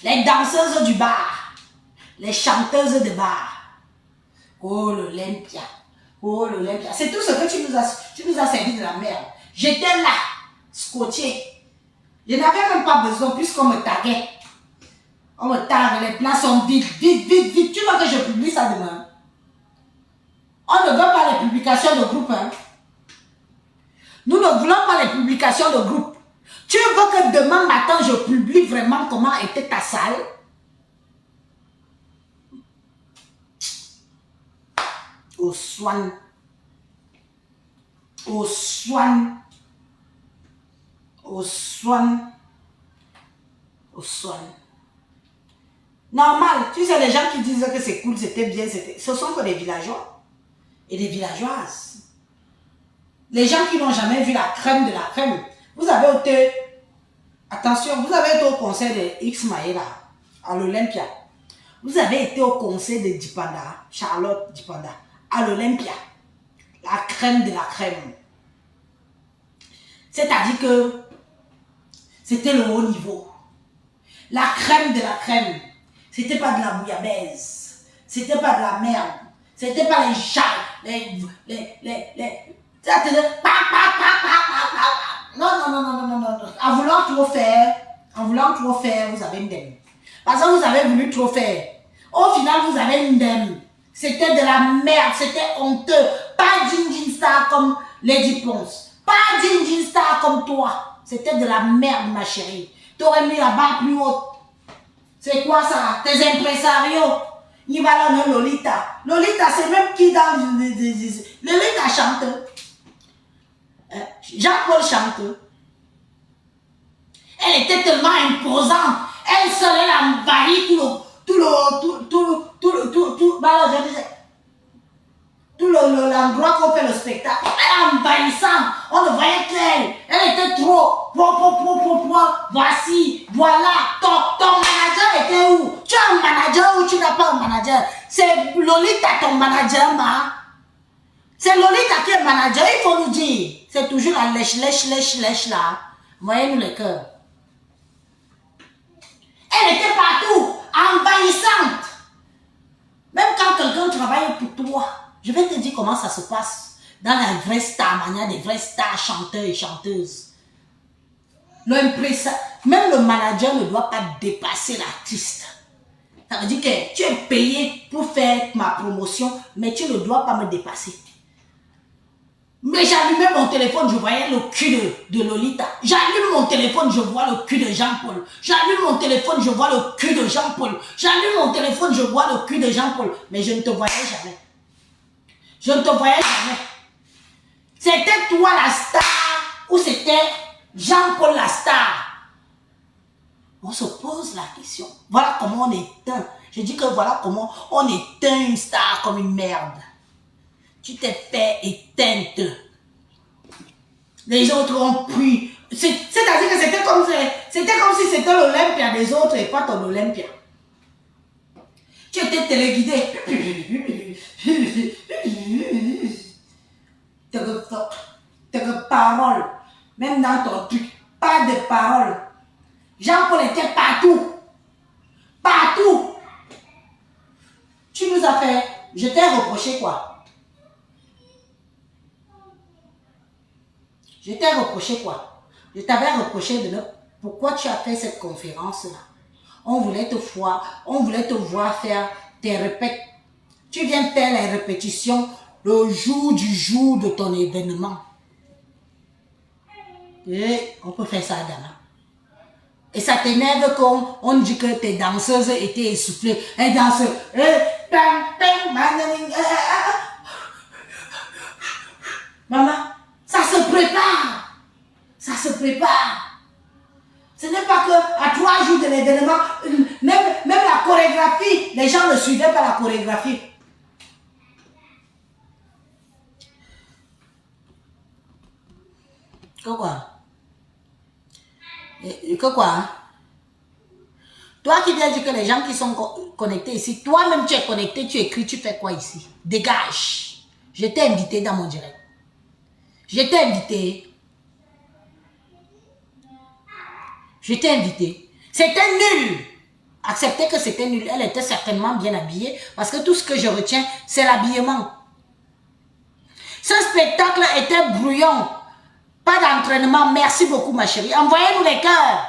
Les danseuses du bar, les chanteuses de bar. Oh l'Olympia. Oh l'Olympia. C'est tout ce que tu nous as servi de la merde. J'étais là. Scotché. Je n'avais même pas besoin puisqu'on me taguait. On me tague, les plans sont vides. Tu vois que je publie ça demain. On ne veut pas les publications de groupe. Hein. Nous ne voulons pas les publications de groupe. Tu veux que demain matin, je publie vraiment comment était ta salle? Au soin. Au soin. Au soin. Au soin. Normal. Tu sais, les gens qui disent que c'est cool, c'était bien, ce sont que des villageois et des villageoises. Les gens qui n'ont jamais vu la crème de la crème. Vous avez été, attention, vous avez été au conseil de X Maïla à l'Olympia. Vous avez été au conseil de Dipanda, Charlotte Dipanda, à l'Olympia. La crème de la crème. C'est-à-dire que c'était le haut niveau. La crème de la crème. C'était pas de la bouillabaisse. C'était pas de la merde. C'était pas les chats. Non. En voulant trop faire, vous avez une dème. Parce que vous avez voulu trop faire. Au final, vous avez une dème. C'était de la merde, c'était honteux. Pas Gingin Star comme Lady Ponce. Pas Gingin Star comme toi. C'était de la merde, ma chérie. Tu aurais mis la barre plus haute. C'est quoi ça? Tes impresarios. Il va là, Lolita. Lolita, c'est même qui dans... Lolita chante. Jean-Paul chante. Elle était tellement imposante. Elle seule, elle a envahi l'endroit qu'on fait le spectacle. Elle est envahissante. On ne voyait qu'elle. Elle était trop. Voici, voilà. Ton manager était où? Tu as un manager ou tu n'as pas un manager? C'est Lolita ton manager, ma. C'est Lolita qui est manager, il faut nous dire. C'est toujours la lèche là. Voyez-nous les cœurs. Elle était partout, envahissante. Même quand quelqu'un travaille pour toi, je vais te dire comment ça se passe dans la vraie star mania, des vrais stars chanteurs et chanteuses. Même le manager ne doit pas dépasser l'artiste. Ça veut dire que tu es payé pour faire ma promotion, mais tu ne dois pas me dépasser. Mais j'allumais mon téléphone, je voyais le cul de Lolita. J'allume mon téléphone, je vois le cul de Jean-Paul. J'allume mon téléphone, je vois le cul de Jean-Paul. J'allume mon téléphone, je vois le cul de Jean-Paul. Mais je ne te voyais jamais. Je ne te voyais jamais. C'était toi la star ou c'était Jean-Paul la star? On se pose la question. Voilà comment on éteint. Je dis que voilà comment on éteint une star comme une merde. Tu t'es fait éteinte. Les autres ont pris. C'est-à-dire que c'était comme si c'était l'Olympia des autres et pas ton Olympia. Tu étais téléguidé. Tes paroles. Même dans ton truc. Pas de paroles. Jean-Paul était partout. Partout. Tu nous as fait. Je t'ai reproché quoi? Je t'ai reproché quoi? Je t'avais reproché de pourquoi tu as fait cette conférence-là. On voulait te voir faire tes répètes. Tu viens faire les répétitions le jour du jour de ton événement. Et on peut faire ça, Dana. Et ça t'énerve quand on dit que tes danseuses étaient essoufflées. Elles dansent. Maman, ça se prépare. Ça se prépare. Ce n'est pas que à 3 jours de l'événement, même la chorégraphie, les gens ne suivaient pas la chorégraphie. Quoi? Quoi? Toi qui viens dire que les gens qui sont connectés ici, toi-même tu es connecté, tu écris, tu fais quoi ici? Dégage. Je t'ai invité dans mon direct. Je t'ai invité. Je t'ai invité. C'était nul. Acceptez que c'était nul. Elle était certainement bien habillée parce que tout ce que je retiens, c'est l'habillement. Ce spectacle était brouillon. Pas d'entraînement. Merci beaucoup, ma chérie. Envoyez-nous les cœurs.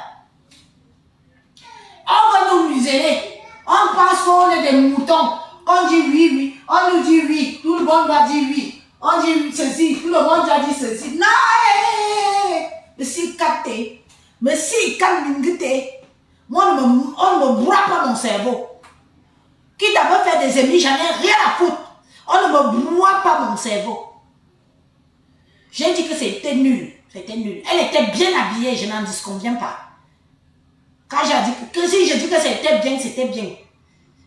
On va nous museler. On pense qu'on est des moutons. On dit oui, oui. On nous dit oui. Tout le monde va dire oui. On dit ceci. Tout le monde a dit ceci. Non, Mais si capté, mais si calmingité, moi on ne me broie pas mon cerveau. Qui d'abord faire des ennemis, j'en ai rien à foutre. On ne me broie pas mon cerveau. J'ai dit que c'était nul. C'était nul. Elle était bien habillée, je n'en disconviens pas. Quand j'ai dit que si je dis que c'était bien, c'était bien.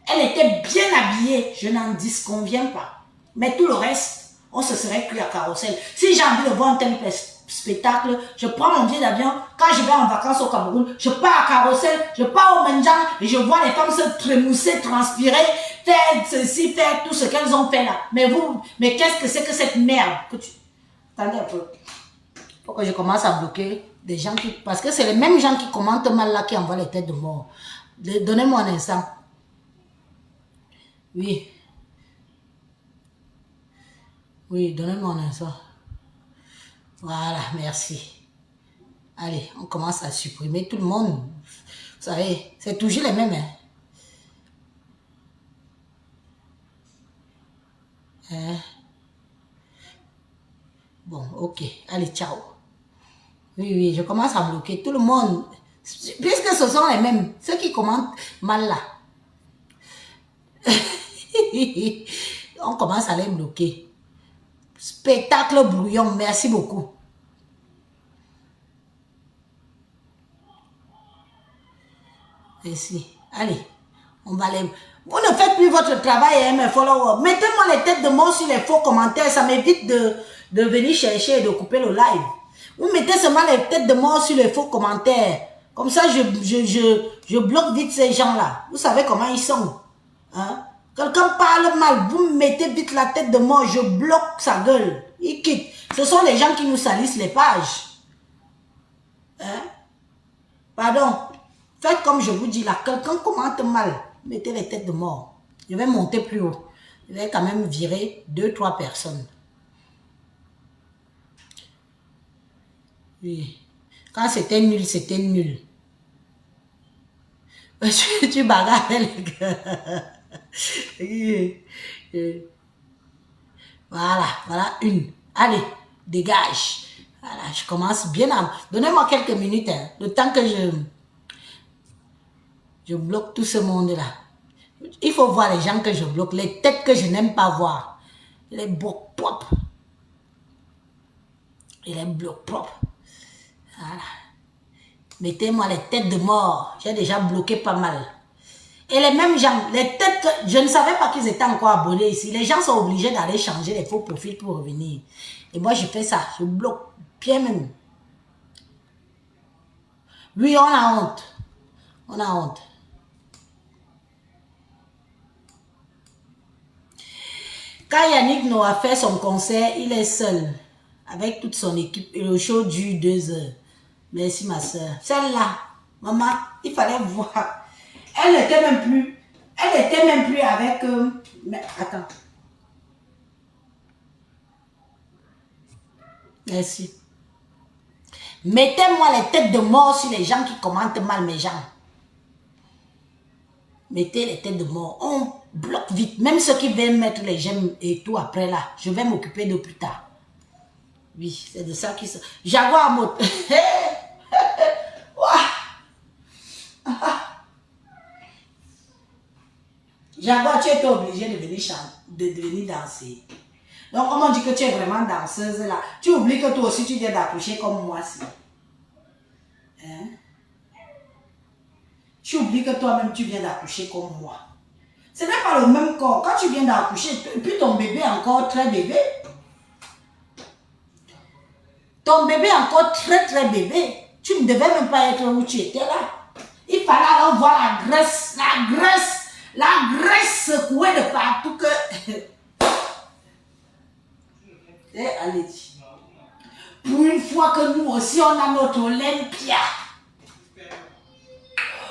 Elle était bien habillée, je n'en disconviens pas. Mais tout le reste, on se serait pris à carrousel. Si j'ai envie de voir un tel spectacle, je prends mon billet d'avion. Quand je vais en vacances au Cameroun, je pars à carrousel, je pars au Menjan et je vois les femmes se trémousser, transpirer, faire ceci, faire tout ce qu'elles ont fait là. Mais vous, mais qu'est-ce que c'est que cette merde que tu... Attendez un peu. Faut que je commence à bloquer des gens qui... Parce que c'est les mêmes gens qui commentent mal là qui envoient les têtes de mort. Donnez-moi un instant. Oui. Oui, donnez-moi un instant. Voilà, merci. Allez, on commence à supprimer tout le monde. Vous savez, c'est toujours les mêmes. Hein? Bon, ok. Allez, ciao. Oui, oui, je commence à bloquer tout le monde. Puisque ce sont les mêmes. Ceux qui commentent mal là. On commence à les bloquer. Spectacle brouillon, merci beaucoup. Merci. Allez, on va les... Vous ne faites plus votre travail, mes followers. Mettez-moi les têtes de mort sur les faux commentaires. Ça m'évite de venir chercher et de couper le live. Vous mettez seulement les têtes de mort sur les faux commentaires. Comme ça, je bloque vite ces gens-là. Vous savez comment ils sont. Hein? Quelqu'un parle mal, vous mettez vite la tête de mort, je bloque sa gueule. Il quitte. Ce sont les gens qui nous salissent les pages. Hein? Pardon. Faites comme je vous dis là. Quelqu'un commente mal, mettez les têtes de mort. Je vais monter plus haut. Je vais quand même virer 2-3 personnes. Oui. Quand c'était nul, c'était nul. Tu bagarres les gars. Voilà une. Allez, dégage. Voilà, je commence bien à... Donnez-moi quelques minutes, hein, le temps que je bloque tout ce monde-là. Il faut voir les gens que je bloque, les têtes que je n'aime pas voir. Les blocs propres. Et les blocs propres. Voilà. Mettez-moi les têtes de mort. J'ai déjà bloqué pas mal. Et les mêmes gens, les têtes que je ne savais pas qu'ils étaient encore abonnés ici. Les gens sont obligés d'aller changer les faux profils pour revenir. Et moi, je fais ça. Je bloque bien même. Oui, on a honte. On a honte. Quand Yannick Noah fait son concert, il est seul. Avec toute son équipe. Et le show dure 2 heures. Merci ma soeur. Celle-là, maman, il fallait voir. Elle n'était même plus avec... mais attends. Merci. Mettez-moi les têtes de mort sur les gens qui commentent mal mes gens. Mettez les têtes de mort. On bloque vite. Même ceux qui veulent mettre les j'aime et tout après là. Je vais m'occuper de plus tard. Oui, c'est de ça qui se... Jaguar moto. Jaguar, tu es obligé de venir chanter, de venir danser. Donc, comme on dit que tu es vraiment danseuse là, tu oublies que toi aussi tu viens d'accoucher comme moi. Hein? Tu oublies que toi-même tu viens d'accoucher comme moi. Ce n'est pas le même corps. Quand tu viens d'accoucher, et puis ton bébé est encore très bébé. Ton bébé est encore très bébé. Tu ne devais même pas être où tu étais là. Il fallait alors voir la graisse secouée de partout que... Et allez-y. Pour une fois que nous aussi, on a notre Olympia.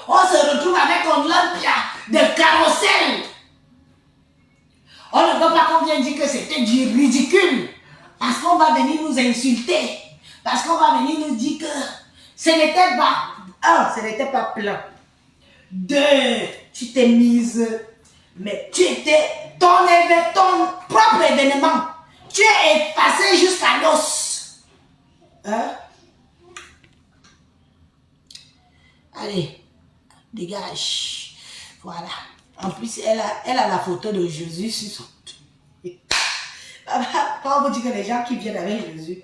On se retrouve avec Olympia de carrousel. On ne veut pas qu'on vienne dire que c'était du ridicule. Parce qu'on va venir nous insulter. Parce qu'on va venir nous dire que ce n'était pas... Un, ce n'était pas plein. Deux, tu t'es mise... Mais tu étais ton propre événement. Tu es effacé jusqu'à l'os. Hein? Allez, dégage. Voilà. En plus, elle a la photo de Jésus sur son... Pas vous dire que les gens qui viennent avec Jésus.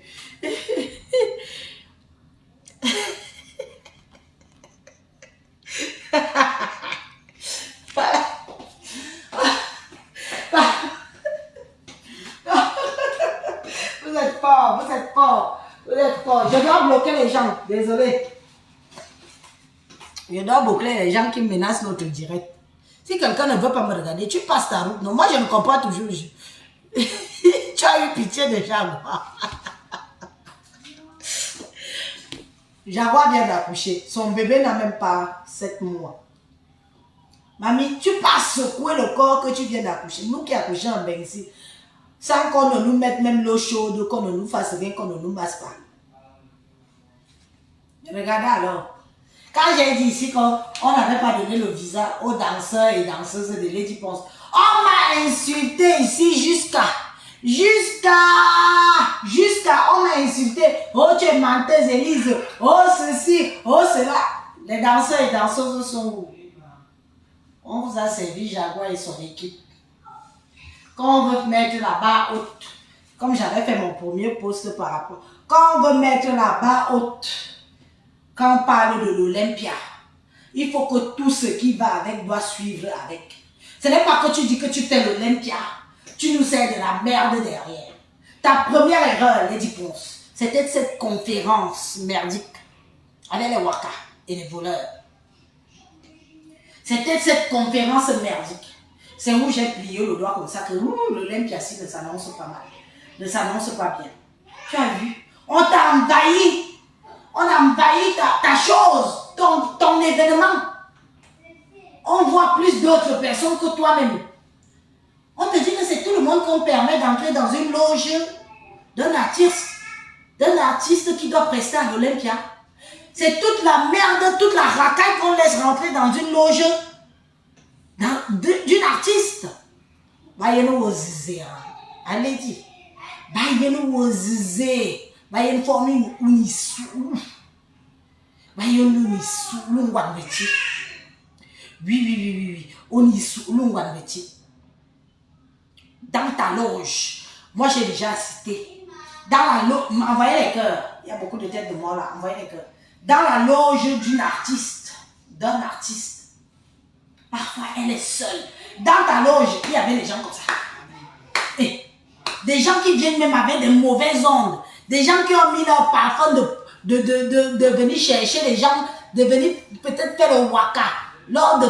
Vous êtes fort, vous êtes fort, vous êtes fort. Je dois bloquer les gens, désolé. Je dois bloquer les gens qui menacent notre direct. Si quelqu'un ne veut pas me regarder, tu passes ta route. Non, moi je ne comprends pas toujours. Tu as eu pitié de Jaguar. Jaguar vient d'accoucher. Son bébé n'a même pas 7 mois. Mamie, tu passes secouer le corps que tu viens d'accoucher. Nous qui accouchons en Bengsi, sans qu'on ne nous mette même l'eau chaude, qu'on ne nous fasse rien, qu'on ne nous masse pas. Regardez alors. Quand j'ai dit ici qu'on n'avait pas donné le visa aux danseurs et danseuses de Lady Ponce, on m'a insulté ici jusqu'à, on m'a insulté. Oh, tu es menteuse, Élise. Oh, ceci, oh, cela. Les danseurs et danseuses sont où? On vous a servi Jaguar et son équipe. Quand on veut mettre la barre haute, comme j'avais fait mon premier post par rapport, quand on veut mettre la barre haute, quand on parle de l'Olympia, il faut que tout ce qui va avec doit suivre avec. Ce n'est pas que tu dis que tu fais l'Olympia, tu nous sers de la merde derrière. Ta première erreur, Lady Ponce, c'était cette conférence merdique avec les Waka et les voleurs. C'était cette conférence merdique. C'est où j'ai plié le doigt comme ça que l'Olympia ci ne s'annonce pas mal, ne s'annonce pas bien. Tu as vu? On t'a envahi. On a envahi ta chose, ton événement. On voit plus d'autres personnes que toi-même. On te dit que c'est tout le monde qu'on permet d'entrer dans une loge d'un artiste qui doit prester à l'Olympia. C'est toute la merde, toute la racaille qu'on laisse rentrer dans une loge d'une artiste. Voyez-nous aux zizés. Allez dire. Voyez-nous aux zizés. Voyez-nous former une unissou. Voyez-nous unissou. L'ungwanbeti. Oui. Unissou. L'ungwanbeti. Dans ta loge. Moi, j'ai déjà assisté. Dans la loge. Envoyez les cœurs. Il y a beaucoup de têtes de moi là. Envoyez les cœurs. Dans la loge d'une artiste. D'un artiste. Parfois, elle est seule. Dans ta loge, il y avait des gens comme ça. Et des gens qui viennent même avec des mauvaises ondes. Des gens qui ont mis leur parfum de venir chercher les gens, de venir peut-être faire le waka lors de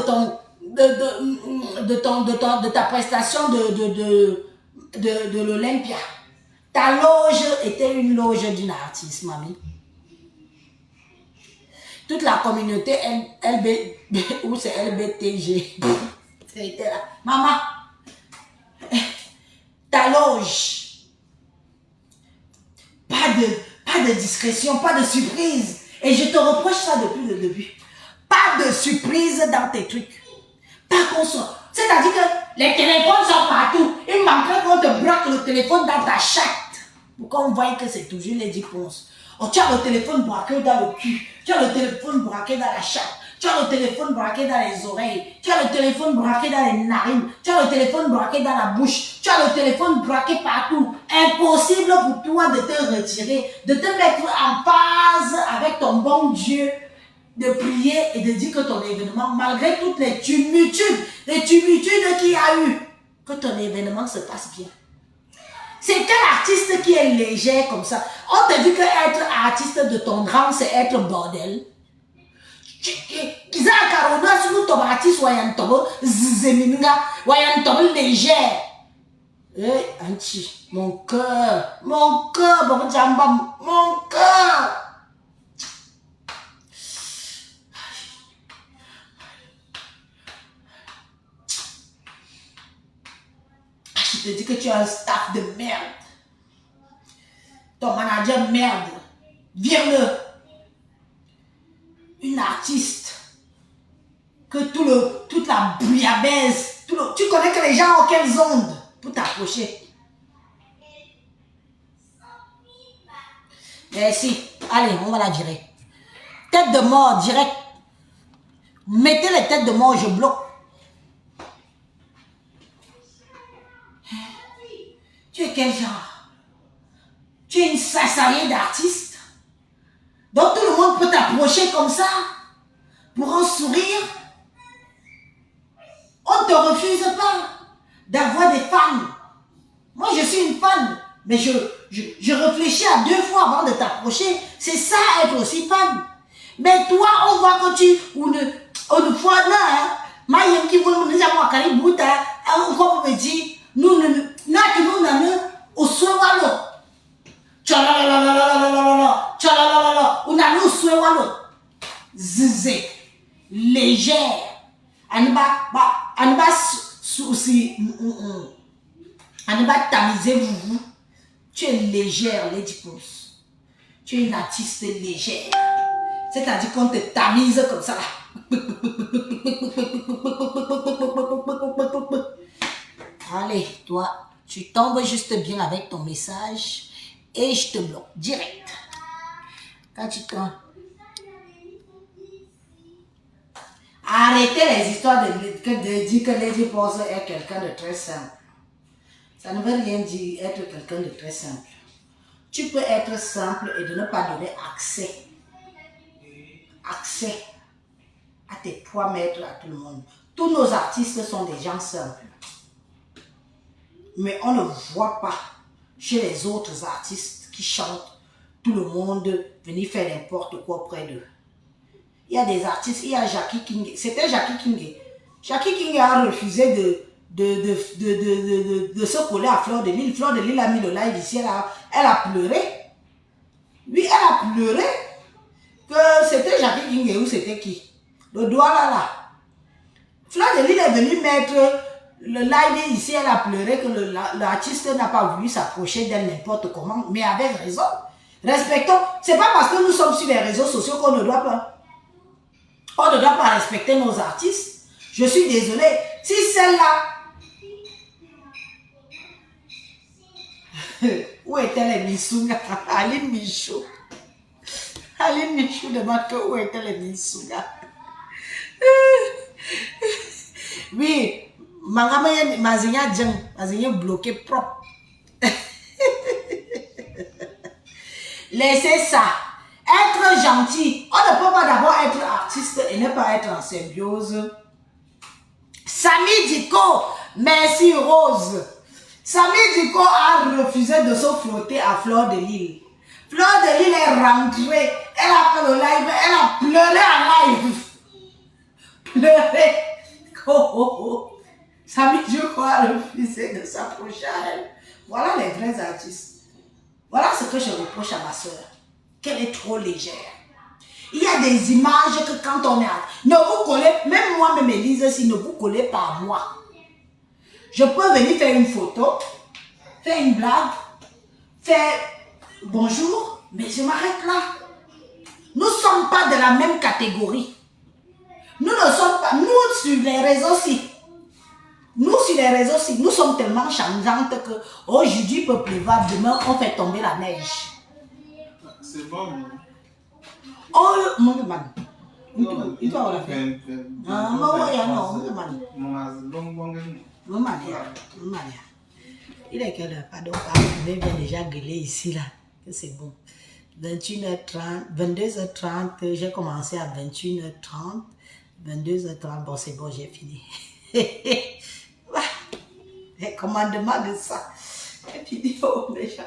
ta prestation de l'Olympia. Ta loge était une loge d'une artiste, mamie. Toute la communauté ou c'est LBTG. C'était là. Maman, ta loge. Pas de discrétion, pas de surprise. Et je te reproche ça depuis le début. Pas de surprise dans tes trucs. Pas qu'on soit. C'est-à-dire que les téléphones sont partout. Il manquerait qu'on te braque le téléphone dans ta chatte. Pour qu'on voie que c'est toujours Lady Ponce. Oh, tu as le téléphone braqué dans le cul. Tu as le téléphone braqué dans la chatte. Tu as le téléphone braqué dans les oreilles. Tu as le téléphone braqué dans les narines. Tu as le téléphone braqué dans la bouche. Tu as le téléphone braqué partout. Impossible pour toi de te retirer, de te mettre en phase avec ton bon Dieu, de prier et de dire que ton événement, malgré toutes les tumultudes qu'il y a eu, que ton événement se passe bien. C'est quel artiste qui est léger comme ça? On te dit que être artiste de ton rang, c'est être bordel. Kiza Karona, si nous sommes artistes, voyons tobo, zémininga, voyons tobo léger. Eh, Anchi, mon cœur, bon jamba, mon cœur. Je te dis que tu as un staff de merde. Ton manager merde. Vire-le. Une artiste. Que toute la bouillabaisse. Tu connais que les gens ont quelles ondes pour t'approcher. Merci. Allez, on va la virer. Tête de mort, direct. Mettez les têtes de mort, je bloque. Tu es quel genre? Tu es une sassariée d'artiste. Donc tout le monde peut t'approcher comme ça pour un sourire. On ne te refuse pas d'avoir des fans. Moi, je suis une fan, mais je réfléchis à 2 fois avant de t'approcher. C'est ça, être aussi fan. Mais toi, on voit que tu... On ne voit là, hein. Maïen qui veut nous avoir caribouta, encore me dit, nous n'avons au soir l'eau. Tchalalala, tchalalala, on a au soir l'eau. Zizé, légère. Anba souci. Anba tamiser vous. Tu es légère, Lady Pose. Tu es une artiste légère. C'est-à-dire qu'on te tamise comme ça. Allez, toi, tu tombes juste bien avec ton message et je te bloque direct. Quand tu tombes. Arrêtez les histoires de dire que Lady Pose est quelqu'un de très simple. Ça ne veut rien dire être quelqu'un de très simple. Tu peux être simple et de ne pas donner accès à tes 3 mètres à tout le monde. Tous nos artistes sont des gens simples. Mais on ne voit pas chez les autres artistes qui chantent tout le monde venir faire n'importe quoi près d'eux. Il y a des artistes, il y a Jackie King. C'était Jackie King. Jackie King a refusé de se coller à Fleur de Lille. Fleur de Lille a mis le live ici, elle a pleuré. Oui, elle a pleuré. Que c'était Jackie King ou c'était qui? Le doigt là. Fleur de Lille est venue mettre le live ici, elle a pleuré que l'artiste n'a pas voulu s'approcher d'elle n'importe comment, mais avec raison. Respectons. C'est pas parce que nous sommes sur les réseaux sociaux qu'on ne doit pas. On ne doit pas respecter nos artistes. Je suis désolée. Si celle-là... Où était les Missouga? Aline Michou. Aline Michou demande que où étaient les Missouga. Oui, Mazinya bloqué propre. Laissez ça. Être gentil. On ne peut pas d'abord être artiste et ne pas être en symbiose. Samy Diko, merci Rose. Samy Diko a refusé de se frotter à Fleur de Lille. Fleur de Lille est rentrée. Elle a fait le live. Elle a pleuré en live. Pleuré. Oh. Samy Diko a refusé de s'approcher à elle. Voilà les vrais artistes. Voilà ce que je reproche à ma soeur. Qu'elle est trop légère. Il y a des images que quand on est... Ne vous collez, même moi-même Élise, si ne vous collez pas à moi. Je peux venir faire une photo, faire une blague, faire bonjour, mais je m'arrête là. Nous ne sommes pas de la même catégorie. Nous ne sommes pas... Nous, sur les réseaux aussi. Nous, sur les réseaux aussi, nous sommes tellement changeantes que aujourd'hui, il peut pleuvoir, demain, on fait tomber la neige. C'est bon. Oh, mon man. Il doit avoir fait. Ah, il est quelle heure? Pardon, il vient déjà gueuler ici, là. C'est bon. 21h30, 22h30, j'ai commencé à 21h30. 22h30, bon, c'est bon, j'ai fini. Les commandements de ça. Et puis, oh, méchant.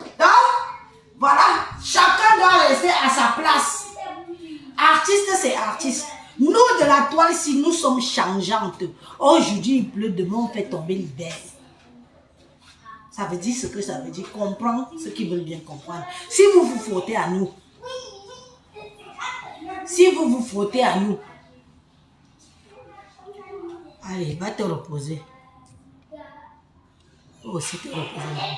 Donc, voilà, chacun doit rester à sa place. Artiste, c'est artiste. Nous, de la toile, si nous sommes changeantes, aujourd'hui, il pleut, demain, on fait tomber l'hiver. Ça veut dire ce que ça veut dire. Comprends ce qu'ils veulent bien comprendre. Si vous vous frottez à nous, allez, va te reposer. Oh, si te reposer.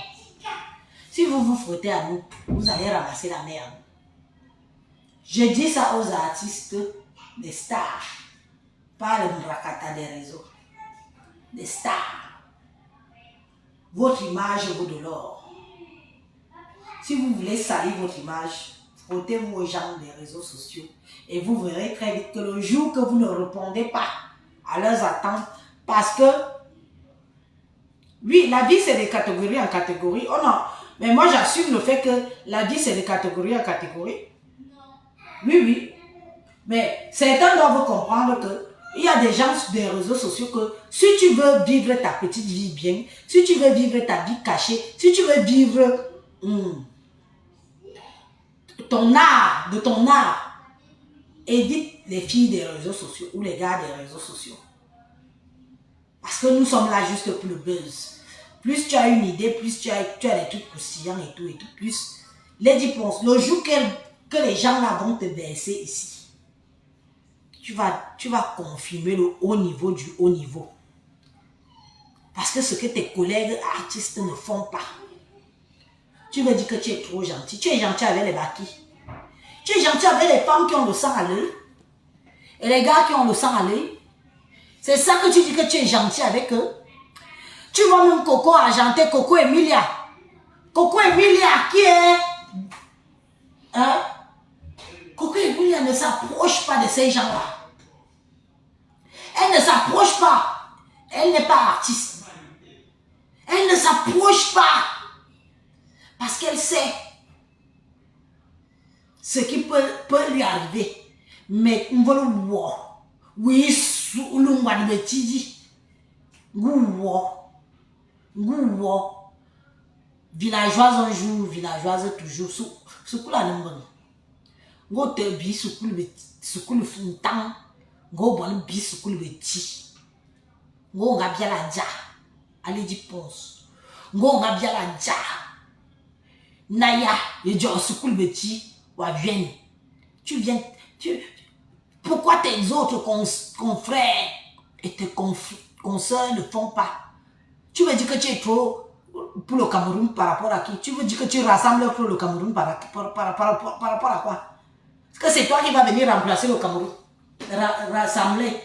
Si vous vous frottez à nous, vous allez ramasser la merde. Je dis ça aux artistes, des stars. Pas le mrakata des réseaux. Des stars. Votre image vaut de l'or. Si vous voulez salir votre image, Frottez-vous aux gens des réseaux sociaux et vous verrez très vite que le jour que vous ne répondez pas à leurs attentes, parce que, oui, la vie c'est de catégorie en catégorie. Oh non, mais moi j'assume le fait que la vie c'est de catégorie en catégorie. Oui, oui. Mais certains doivent comprendre que il y a des gens sur des réseaux sociaux que si tu veux vivre ta petite vie bien, si tu veux vivre ta vie cachée, si tu veux vivre ton art, évite les filles des réseaux sociaux ou les gars des réseaux sociaux. Parce que nous sommes là juste pour le buzz. Plus tu as une idée, plus tu as des trucs croustillants et tout, plus Lady pense, le jour que les gens là vont te verser ici, tu vas confirmer le haut niveau du haut niveau. Parce que ce que tes collègues artistes ne font pas. Tu me dis que tu es trop gentil. Tu es gentil avec les bâquis. Tu es gentil avec les femmes qui ont le sang à l'œil. Et les gars qui ont le sang à l'œil. C'est ça que tu dis que tu es gentil avec eux. Tu vois même Coco argenté, Coco Emilia. Coco Emilia qui est... Hein? Coco Emilia ne s'approche pas de ces gens-là. Elle ne s'approche pas. Elle n'est pas artiste. Elle ne s'approche pas. Parce qu'elle sait ce qui peut lui arriver. Mais on va le voir. Oui, villageoise un jour, villageoise toujours. Sous la nombre. Go te bi sous le fontan. Go bon bi sous le petit. Go ngabia la dia. Allez di ponce. Go ngabia la dia. Naya, et Dieu sous le petit. Wa vienne. Tu viens. Pourquoi tes autres confrères et tes consoeurs ne font pas? Tu veux dire que tu es trop pour le Cameroun par rapport à qui? Tu veux dire que tu rassembles pour le Cameroun par rapport à quoi? Est-ce que c'est toi qui vas venir remplacer le Cameroun? Rassembler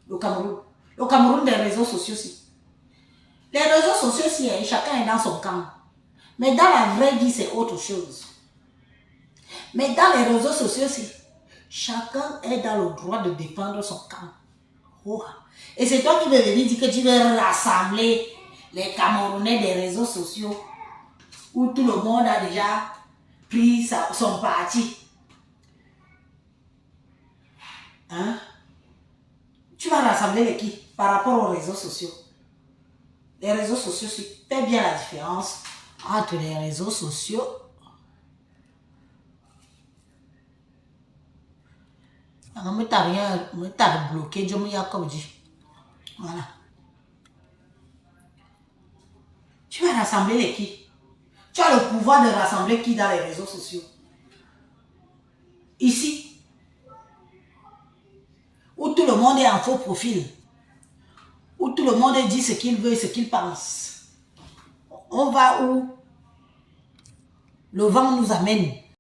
le Cameroun. Le Cameroun des réseaux sociaux aussi. Les réseaux sociaux aussi, chacun est dans son camp. Mais dans la vraie vie, c'est autre chose. Mais dans les réseaux sociaux aussi, chacun est dans le droit de défendre son camp. Oh. Et c'est toi qui veux venir dire que tu veux rassembler les Camerounais des réseaux sociaux où tout le monde a déjà pris son parti. Hein? Tu vas rassembler les qui par rapport aux réseaux sociaux? Les réseaux sociaux, fais bien la différence entre les réseaux sociaux bloqué, voilà. Tu vas rassembler les qui? Tu as le pouvoir de rassembler qui dans les réseaux sociaux? Ici, où tout le monde est en faux profil, où tout le monde dit ce qu'il veut et ce qu'il pense. On va où le vent nous amène.